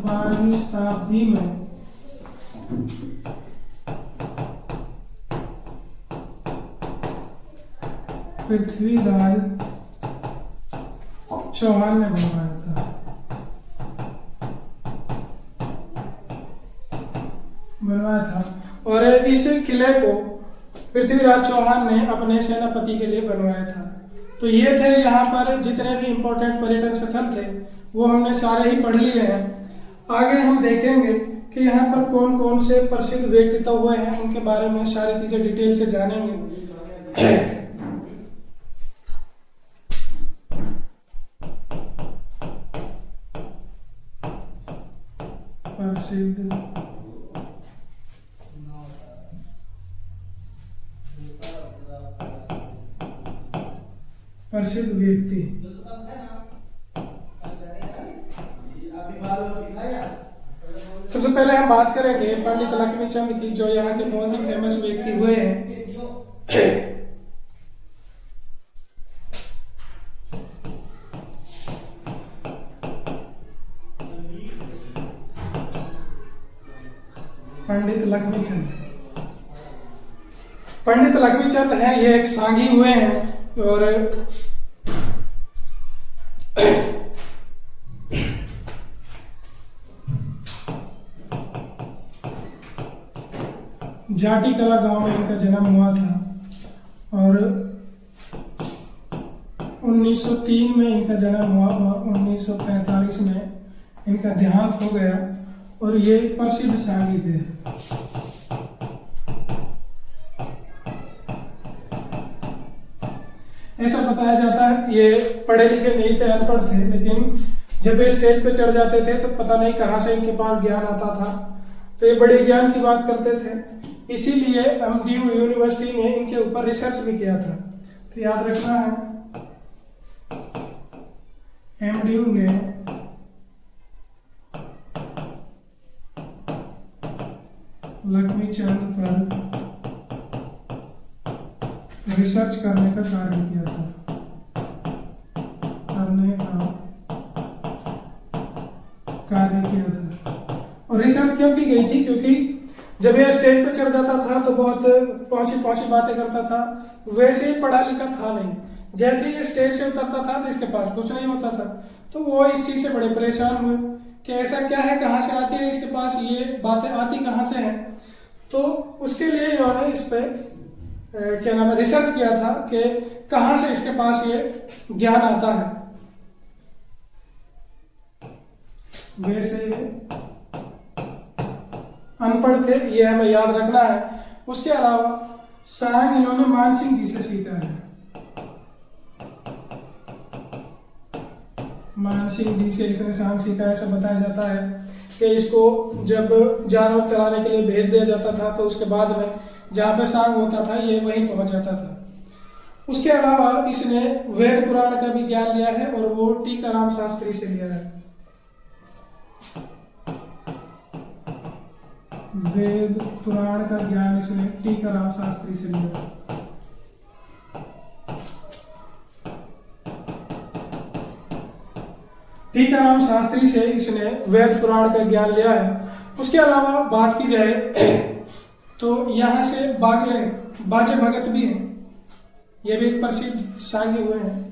12वीं शताब्दी में पृथ्वीराज चौहान ने बनवाया था। और इस किले को पृथ्वीराज चौहान ने अपने सेनापति के लिए बनवाया था। तो ये थे यहाँ पर जितने भी इम्पोर्टेंट पर्यटन स्थल थे वो हमने सारे ही पढ़ लिए हैं। आगे हम देखेंगे कि यहाँ पर कौन कौन से प्रसिद्ध व्यक्तित्व हुए हैं, उनके बारे में सारी चीजें डिटेल से जानेंगे। प्रसिद्ध व्यक्ति सबसे पहले हम बात करेंगे पंडित लक्ष्मी चंद की, जो यहाँ के बहुत ही फेमस व्यक्ति हुए हैं। पंडित लक्ष्मी चंद है, ये एक सांगी हुए हैं और जाटी कला गांव में इनका जन्म हुआ था और 1903 में इनका जन्म हुआ और 1945 में इनका देहांत हो गया और ये प्रसिद्ध सांगी थे। ऐसा बताया जाता है ये पढ़े लिखे नहीं थे, अनपढ़ थे, लेकिन जब ये स्टेज पे चढ़ जाते थे तो पता नहीं कहाँ से इनके पास ज्ञान आता था। तो ये बड़े ज्ञान की बात करते थे, इसीलिए एमडीयू यूनिवर्सिटी ने इनके ऊपर रिसर्च भी किया था। तो याद रखना है, एमडीयू ने लक्ष्मी चंद पर रिसर्च करने का कार्य किया था। और रिसर्च क्यों की गई थी? क्योंकि जब यह स्टेज पे चढ़ जाता था तो बहुत पहुंची बातें करता था, वैसे ही पढ़ा लिखा था नहीं। जैसे ये स्टेज से उतरता था तो इसके पास कुछ नहीं होता था। तो वो इस चीज से बड़े परेशान हुए कि ऐसा क्या है, कहाँ से आती है इसके पास ये बातें, आती कहाँ से हैं। तो उसके लिए इन्होंने इस पे क्या नाम है, रिसर्च किया था कि कहाँ से इसके पास ये ज्ञान आता है। वैसे अनपढ़ थे, ये हमें याद रखना है। उसके अलावा सांग इन्होंने मानसिंह जी से सीखा है। मानसिंह जी से इसने सांग सीखा है। ऐसा बताया जाता है कि इसको जब जानवर चराने के लिए भेज दिया जाता था तो उसके बाद में जहाँ पे सांग होता था ये वहीं पहुंच जाता था। उसके अलावा इसने वेद पुराण का भी ज्ञान लिया है और वो टीकाराम शास्त्री से लिया है। वेद पुराण का ज्ञान इसने टीकाराम शास्त्री से लिया। टीकाराम शास्त्री से इसने वेद पुराण का ज्ञान लिया है। उसके अलावा बात की जाए तो यहाँ से बाजे भगत भी हैं, ये भी एक प्रसिद्ध सांगी हुए हैं।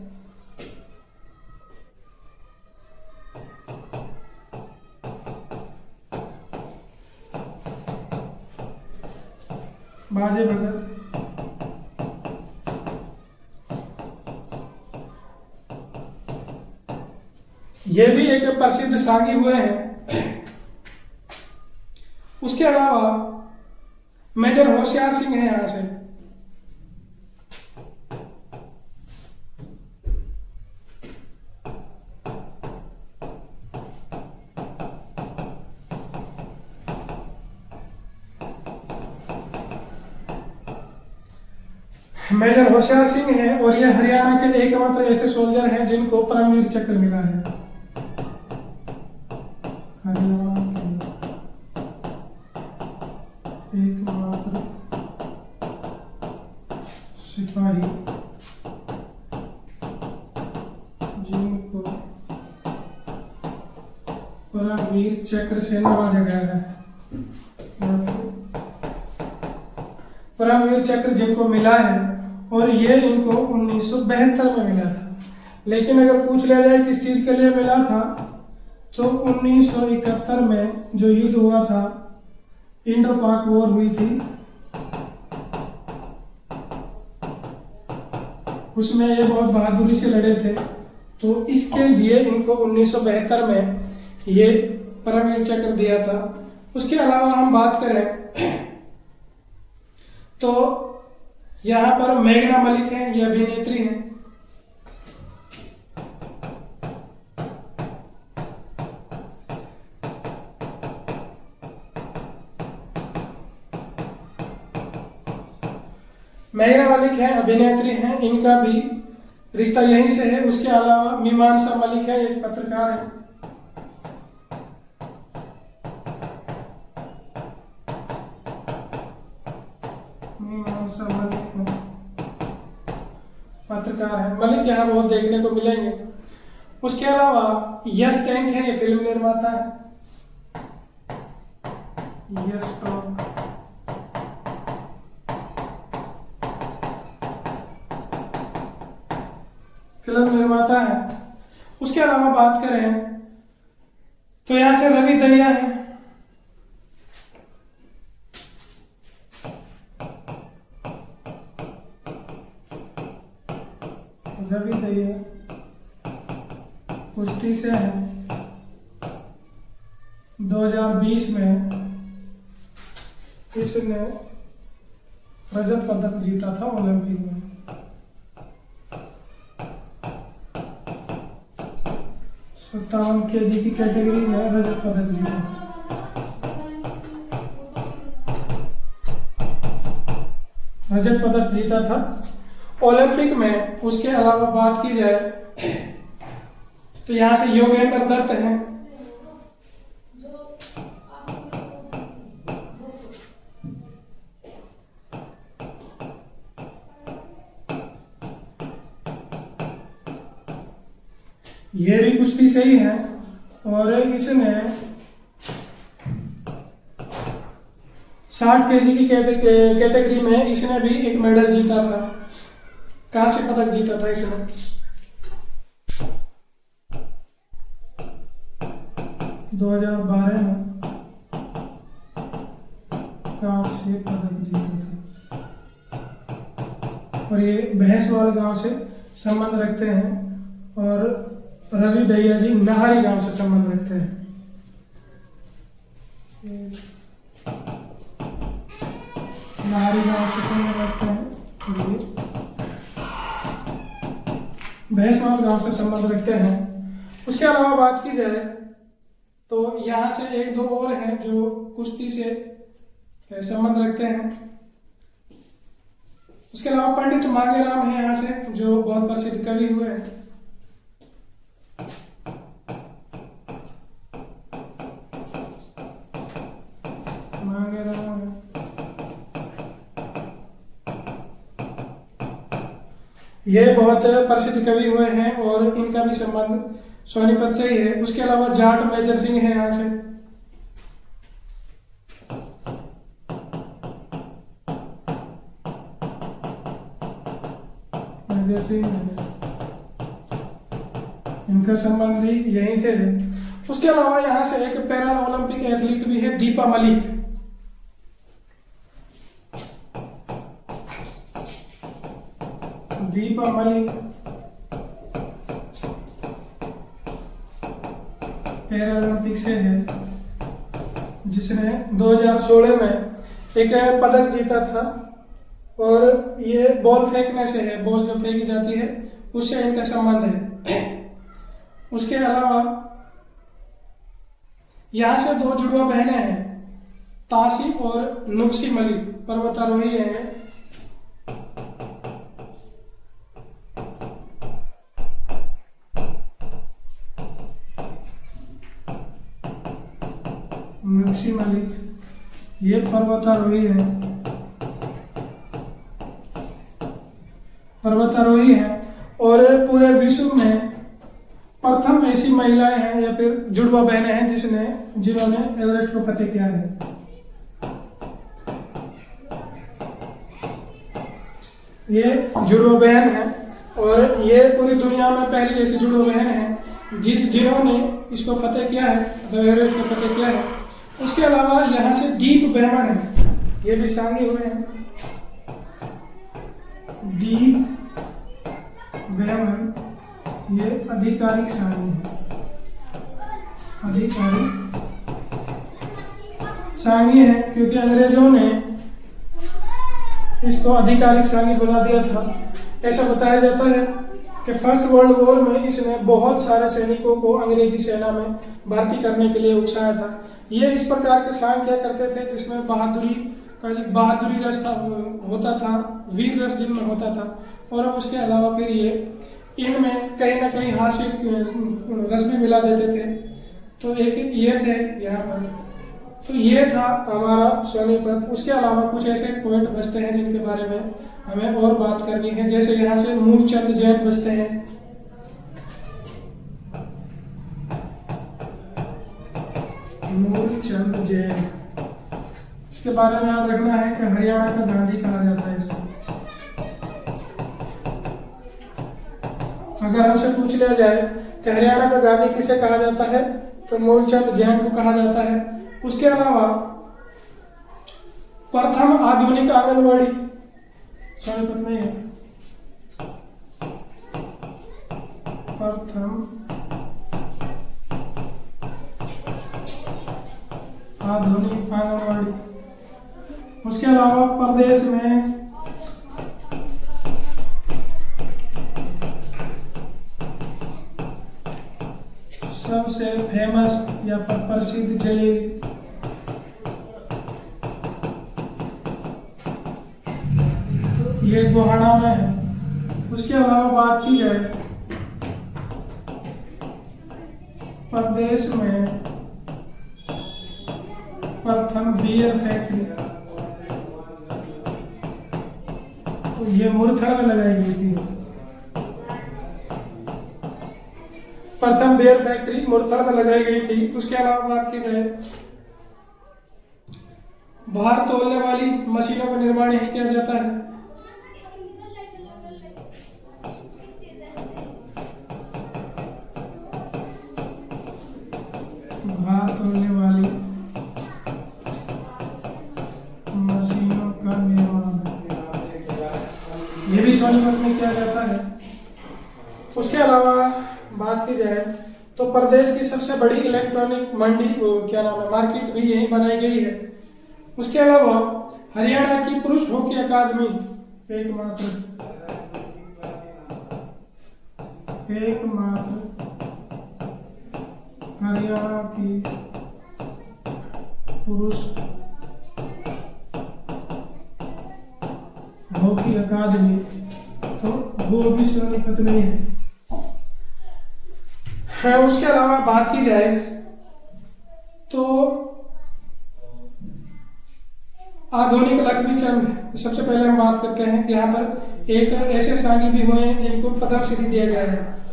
बाजे भगत ये भी एक प्रसिद्ध सांगी हुए हैं। उसके अलावा मेजर होशियार सिंह है यहां से। मेजर होशियार सिंह है और ये हरियाणा के एकमात्र ऐसे सोल्जर हैं जिनको परमवीर चक्र मिला है। हरियाणा के एकमात्र सिपाही जिनको परमवीर चक्र से नवाजा गया है। परमवीर चक्र जिनको मिला है और ये इनको 1972 में मिला था। लेकिन अगर पूछ लिया जाए किस चीज के लिए मिला था तो 1971 में जो युद्ध हुआ था, इंडो पाक वॉर हुई थी, उसमें ये बहुत बहादुरी से लड़े थे, तो इसके लिए इनको 1972 में ये परमवीर चक्र दिया था। उसके अलावा हम बात करें तो यहाँ पर मेघना मलिक हैं, ये अभिनेत्री हैं। मेघना मलिक हैं, अभिनेत्री हैं, इनका भी रिश्ता यहीं से है। उसके अलावा मीमांसा मलिक है, एक पत्रकार है। पत्रकार है मलिक, यहाँ बहुत देखने को मिलेंगे। उसके अलावा यश टैंक है, ये फिल्म निर्माता है। यश टैंक फिल्म निर्माता है। उसके अलावा बात करें तो यहाँ से रवि दहिया है। रवि दहिया कुश्ती से है। 2020 में इसने रजत पदक जीता था ओलंपिक में। सत्तावन केजी की कैटेगरी में रजत पदक जीता। रजत पदक जीता था ओलंपिक में। उसके अलावा बात की जाए तो यहां से योगेंद्र दत्त हैं। ये भी कुश्ती से ही है और इसने 60 केजी की कैटेगरी में इसने भी एक मेडल जीता था, कांस्य पदक जीता था इसने। 2012 में कांस्य पदक जीता था और ये भैंसवाल गांव से संबंध रखते हैं और रवि दहिया जी नाहरी गांव से संबंध रखते हैं। नाहरी गांव से संबंध रखते हैं, भैंसवाल गांव से संबंध रखते हैं। उसके अलावा बात की जाए तो यहाँ से एक दो और हैं जो कुश्ती से संबंध रखते हैं। उसके अलावा पंडित मांगेराम है यहाँ से, जो बहुत प्रसिद्ध कवि हुए हैं। मांगेराम। ये बहुत प्रसिद्ध कवि हुए हैं और इनका भी संबंध सोनीपत से ही है। उसके अलावा जाट मेजर सिंह है यहाँ से, मेजर सिंह है, इनका संबंध भी यहीं से है। उसके अलावा यहाँ से एक पैरा ओलंपिक एथलीट भी है, दीपा मलिक। दीपा मलिक पैरा ओलंपिक से है, जिसने 2016 में एक पदक जीता था और ये बॉल फेंकने से है, बॉल जो फेंकी जाती है उससे इनका संबंध है। उसके अलावा यहाँ से 2 जुड़वा बहनें हैं, तासी और नुक्सी मलिक, पर्वतारोही हैं। नुक्सी मलिक ये पर्वतारोही है, और पूरे विश्व में प्रथम ऐसी महिलाएं हैं या फिर जुड़वा बहनें हैं जिन्होंने एवरेस्ट को फतेह किया है। ये जुड़वा बहन है और ये पूरी दुनिया में पहली ऐसी जुड़वा बहन है जिन्होंने इसको फतेह किया है, एवरेस्ट को फतेह किया है। उसके अलावा यहाँ से दीप बेमन है, ये भी सांगी हुए हैं। दीप बेमन ये आधिकारिक सांगी है, आधिकारिक सांगी है क्योंकि अंग्रेजों ने इसको आधिकारिक सांगी बना दिया था। ऐसा बताया जाता है कि फर्स्ट वर्ल्ड वॉर में इसने बहुत सारे सैनिकों को अंग्रेजी सेना में भर्ती करने के लिए उकसाया था। ये इस प्रकार के सांग क्या करते थे जिसमें बहादुरी रस होता था, वीर रस जिनमें होता था, और उसके अलावा फिर ये इनमें कहीं ना कहीं हास्य रस भी मिला देते थे। तो एक ये थे यहाँ पर। तो ये था हमारा सोनीपत। उसके अलावा कुछ ऐसे पॉइंट बचते हैं जिनके बारे में हमें और बात करनी है, जैसे यहाँ से मूलचंद जैन बचते हैं। मूलचंद जैन, इसके बारे में याद रखना है कि हरियाणा का गांधी कहा जाता है इसको। अगर हमसे पूछ लिया जाए कि हरियाणा का गांधी किसे कहा जाता है तो मूलचंद जैन को कहा जाता है। उसके अलावा प्रथम आधुनिक आंगनवाड़ी सोनीपत में है। प्रथम आधुनिक आंगनवाड़ी। उसके अलावा प्रदेश में सबसे फेमस या प्रसिद्ध जलेबी तो ये गोहाना में है। उसके अलावा बात की जाए प्रदेश में प्रथम बियर फैक्ट्री तो ये मुरथल में लगाई गई थी। प्रथम बियर फैक्ट्री मुरथल में लगाई गई थी। उसके अलावा बात की जाए भार तोलने वाली मशीनों का निर्माण यही किया जाता है। भार तोलने वाली मशीनों का निर्माण ये भी सोनीपत में किया जाता है। उसके अलावा बात की जाए तो प्रदेश की सबसे बड़ी इलेक्ट्रॉनिक मंडी क्या नाम है मार्केट भी यही बनाई गई है। उसके अलावा हरियाणा की पुरुष हॉकी अकादमी एकमात्र हरियाणा की पुरुष हॉकी अकादमी तो वो भी सोनीपत में है। उसके अलावा बात की जाए तो आधुनिक लक्ष्मी चंद, सबसे पहले हम बात करते हैं कि यहाँ पर एक ऐसे सांगी भी हुए हैं जिनको पद्मश्री दिया गया है।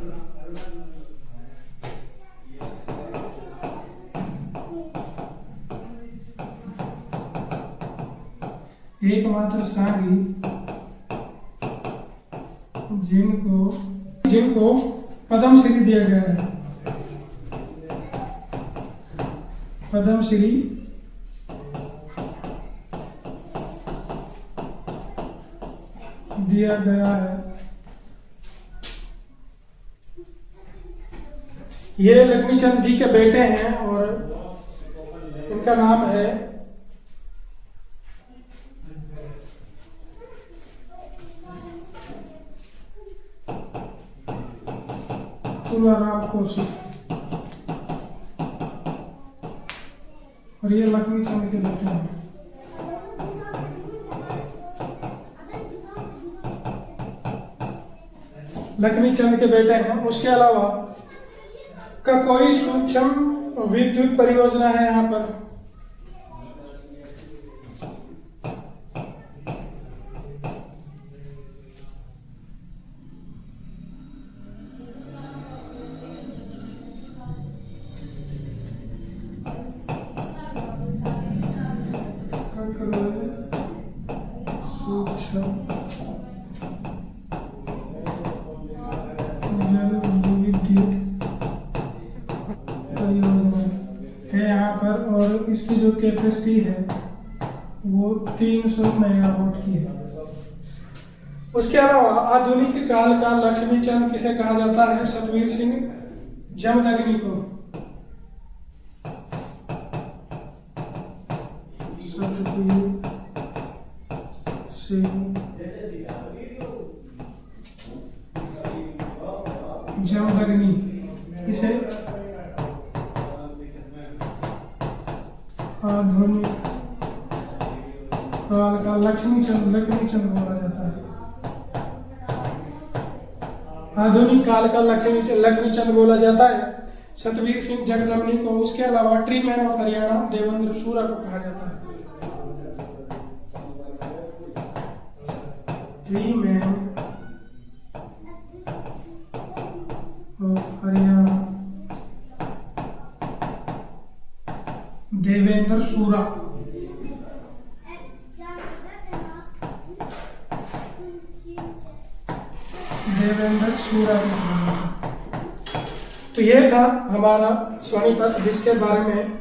एकमात्र सांगी जिनको पद्मश्री दिया गया है, पद्मश्री दिया गया है। ये लक्ष्मीचंद जी के बेटे हैं और इनका नाम है तुलाराम कौशिक और ये लक्ष्मीचंद के बेटे हैं। लक्ष्मीचंद के बेटे हैं। उसके अलावा का कोई सूक्ष्म विद्युत परियोजना है यहाँ पर? सूक्ष्म है यहाँ पर और इसकी जो कैपेसिटी है वो 300 मेगावाट की है। उसके अलावा आधुनिक काल का लक्ष्मीचंद किसे कहा जाता है? सतवीर सिंह जमदग्नि को। सतवीर सिंह जमदग्नि इसे आधुनिक काल का लक्ष्मीचंद बोला जाता है। आधुनिक काल का लक्ष्मीचंद बोला जाता है सतवीर सिंह जगदम्बनी को। उसके अलावा tree man of Haryana Devendra सूरा को कहा जाता है। Tree man of Haryana Devendra सूरा। तो ये था हमारा सोनीपत, जिसके बारे में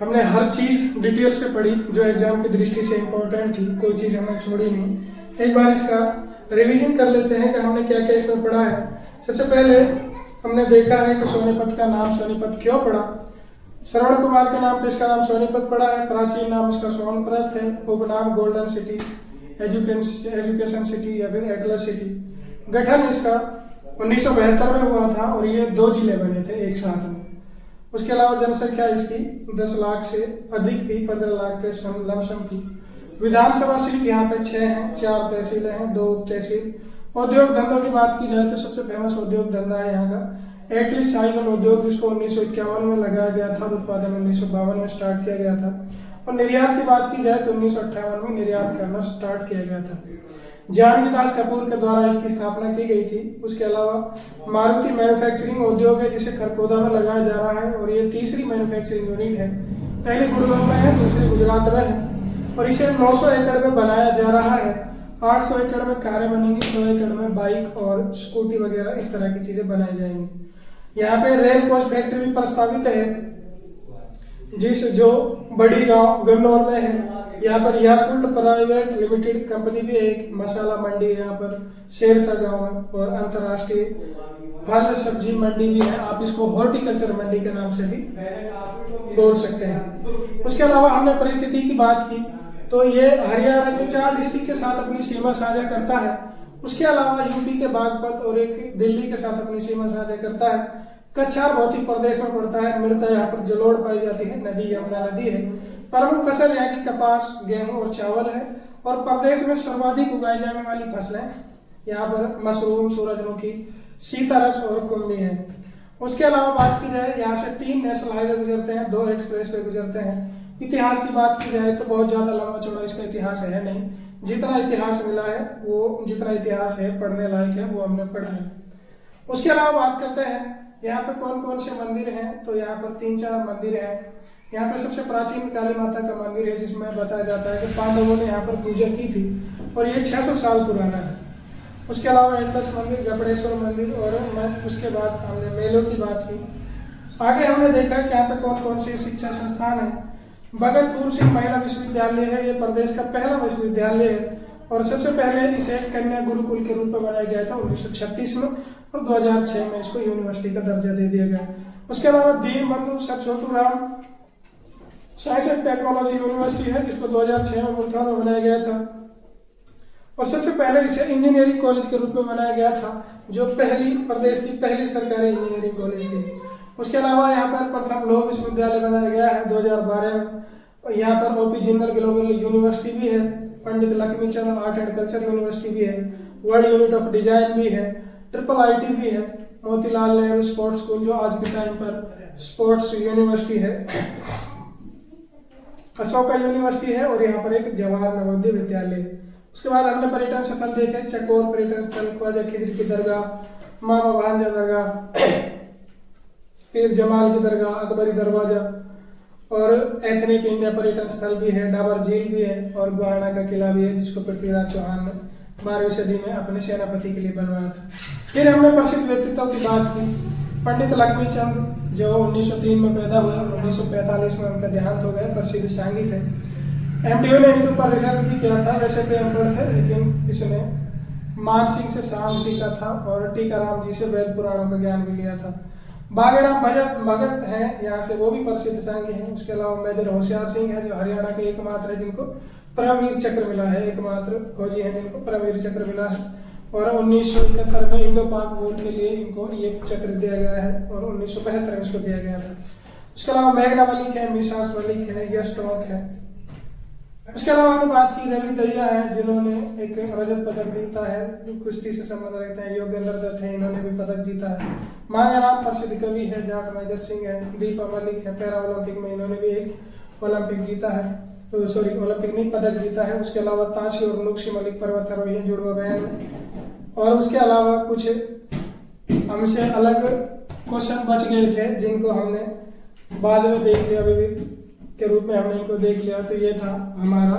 हमने हर चीज डिटेल से पढ़ी जो एग्जाम की दृष्टि से इम्पोर्टेंट थी। कोई चीज हमने छोड़ी नहीं। एक बार इसका रिवीजन कर लेते हैं कि हमने क्या क्या इसमें पढ़ा है। सबसे पहले हमने देखा है कि सोनीपत का नाम सोनीपत क्यों पड़ा। श्रवण कुमार के नाम पे इसका नाम सोनीपत पड़ा है। प्राचीन नाम इसका सोनप्रस्थ है। उपनाम गोल्डन सिटी, एजुकेशन सिटी या फिर एटलस सिटी। गठन इसका 1972 में हुआ था और ये 2 जिले बने थे एक साथ में। उसके अलावा जनसंख्या इसकी 10 लाख से अधिक थी, 15 लाख के लमसम थी। विधानसभा सीट यहाँ पे 6 हैं, 4 तहसीलें हैं, 2 उप तहसील। उद्योग धंधों की बात की जाए तो सबसे फेमस उद्योग धंधा है यहाँ का एटलिस साइकिल उद्योग, जिसको 1951 में लगाया गया था और उत्पादन 1952 में स्टार्ट किया गया था। और निर्यात की बात की जाए तो 1958 में निर्यात करना स्टार्ट किया गया था। जानकीदास कपूर के द्वारा इसकी स्थापना की गई थी। उसके अलावा मारुति मैन्युफैक्चरिंग उद्योग है जिसे खरगोदा में लगाया जा रहा है और ये तीसरी मैन्युफैक्चरिंग यूनिट है। पहली गुड़गांव में है, दूसरी गुजरात में है और इसे 900 एकड़ में बनाया जा रहा है। 800 एकड़ में कारें बनेंगी, 100 एकड़ में बाइक और स्कूटी वगैरह इस तरह की चीजें बनाई जाएंगी। यहाँ पे रेल कोच फैक्ट्री भी प्रस्तावित है जो बड़ी गांव गन्नौर में है। यहाँ पर याकुल्ट प्राइवेट लिमिटेड कंपनी भी है। एक मसाला मंडी है यहाँ पर शेरशाह गांव में और अंतर्राष्ट्रीय फल सब्जी मंडी भी है। आप इसको हॉर्टिकल्चर मंडी के नाम से भी बोल सकते हैं। उसके अलावा हमने परिस्थिति की बात की तो ये हरियाणा के 4 डिस्ट्रिक्ट के साथ अपनी सीमा साझा करता है। उसके अलावा यूपी के बागपत और एक दिल्ली के साथ अपनी सीमा साझा करता है। कच्छार भौतिक प्रदेश में पड़ता है। मिलता यहाँ पर जलोढ़ पाई जाती है, नदी यमुना नदी है। प्रमुख फसल यहाँ की कपास, गेहूं और चावल है और प्रदेश में सर्वाधिक उगाई जाने वाली फसलें यहाँ पर मशरूम, सूरजमुखी, सीतारस और खुम्बी है। उसके अलावा बात की जाए यहाँ से 3 नेशनल हाईवे गुजरते हैं, 2 एक्सप्रेस वे गुजरते हैं। इतिहास की बात की जाए तो बहुत ज़्यादा लंबा चौड़ा इसका इतिहास है नहीं, जितना इतिहास मिला है वो जितना इतिहास है पढ़ने लायक है वो हमने पढ़ा है। उसके अलावा बात करते हैं यहाँ पे कौन कौन से मंदिर हैं। तो यहाँ पर 3-4 मंदिर हैं। यहाँ पर सबसे प्राचीन काली माता का मंदिर है, जिसमें बताया जाता है कि पांडवों ने यहाँ पर पूजा की थी और ये 600 साल पुराना है। उसके अलावा एटलस मंदिर, गपड़ेश्वर मंदिर, और मैं उसके बाद हमने मेलों की बात की। आगे हमने देखा कि यहाँ पे कौन कौन से शिक्षा संस्थान है। भगतपुर सिंह महिला विश्वविद्यालय है, ये प्रदेश का पहला विश्वविद्यालय है और सबसे पहले इसे कन्या गुरुकुल के रूप में बनाया गया था 1936 में, और 2006 में इसको यूनिवर्सिटी का दर्जा दे दिया गया। उसके अलावा Deenbandhu sir Chhoturam science and technology university है, जिसको 2006 में मुल्तान में बनाया गया था और सबसे पहले इसे इंजीनियरिंग कॉलेज के रूप में बनाया गया था, जो प्रदेश की पहली सरकारी इंजीनियरिंग कॉलेज थी। उसके अलावा यहाँ पर प्रथम लौह विश्वविद्यालय बनाया गया है 2012 में। यहाँ पर ओपी जिंदल ग्लोबल यूनिवर्सिटी भी है, Pandit Lakshmichand art and culture university भी है, वर्ल्ड यूनिट ऑफ डिजाइन भी है, IIIT भी है, मोतीलाल नेहरू स्पोर्ट्स स्कूल जो आज के टाइम पर स्पोर्ट्स यूनिवर्सिटी है, अशोका यूनिवर्सिटी है, और यहाँ पर एक जवाहर नवोदय विद्यालय है। उसके बाद हमने पर्यटन स्थल देखे, चकोर पर्यटन स्थल, ख्वाजा खिजर की दरगाह, मामा भांजा दरगाह, पीर जमाल की दरगाह, अकबरी दरवाजा, और एथनिक इंडिया पर्यटन स्थल भी है, डाबर झील भी है, और गुहाना का किला भी है, जिसको पृथ्वीराज चौहान ने 12वीं सदी में अपने सेनापति के लिए बनवाया था। फिर हमने प्रसिद्ध व्यक्तित्व की बात की। पंडित लक्ष्मीचंद जो 1903 में पैदा हुए, 1945 में उनका देहांत हो गया, प्रसिद्ध सांगीत है। MDO ने इनके ऊपर रिसर्च भी किया था, वैसे तो अनपढ़ थे, लेकिन इसने मान सिंह से साम सीखा था और टीकाराम जी से वेद पुराणों का ज्ञान भी लिया था। बागेराम भगत हैं यहाँ से, वो भी प्रसिद्ध सांगी हैं। उसके अलावा मेजर होशियार सिंह है, जो हरियाणा के एकमात्र है जिनको परमवीर चक्र मिला है, एकमात्र फौजी हैं जिनको परमवीर चक्र मिला है, और 1971 में इंडो पाक वॉर के लिए इनको ये चक्र दिया गया है और 1975 में इसको दिया गया था। उसके अलावा मेघना मलिक है, मिसास मलिक है, यश टोंक है। उसके अलावा हमने बात की रवि दहिया है, जिन्होंने एक रजत पदक जीता है, कुश्ती से संबंध रखते हैं। योगेंद्र दत्त है, इन्होंने भी पदक जीता है। मांगेराम प्रसिद्ध कवि है, जाट मेजर सिंह है, दीपा मलिक है, पैरा ओलंपिक में इन्होंने भी एक ओलंपिक जीता है, ओलंपिक नहीं पदक जीता है। उसके अलावा ताशी और नुक्शी मलिक पर्वतारोही है, जुड़वा बहन है। और उसके अलावा कुछ हमसे अलग क्वेश्चन बच गए थे, जिनको हमने बाद में देख लिया, अभी के रूप में हमने इनको देख लिया। तो ये था हमारा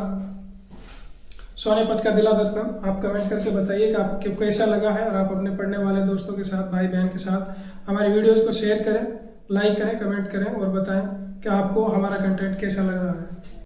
सोनीपत का दिला दर्शन। आप कमेंट करके बताइए कि आपको कैसा लगा है, और आप अपने पढ़ने वाले दोस्तों के साथ, भाई बहन के साथ हमारी वीडियोस को शेयर करें, लाइक करें, कमेंट करें और बताएं कि आपको हमारा कंटेंट कैसा लग रहा है।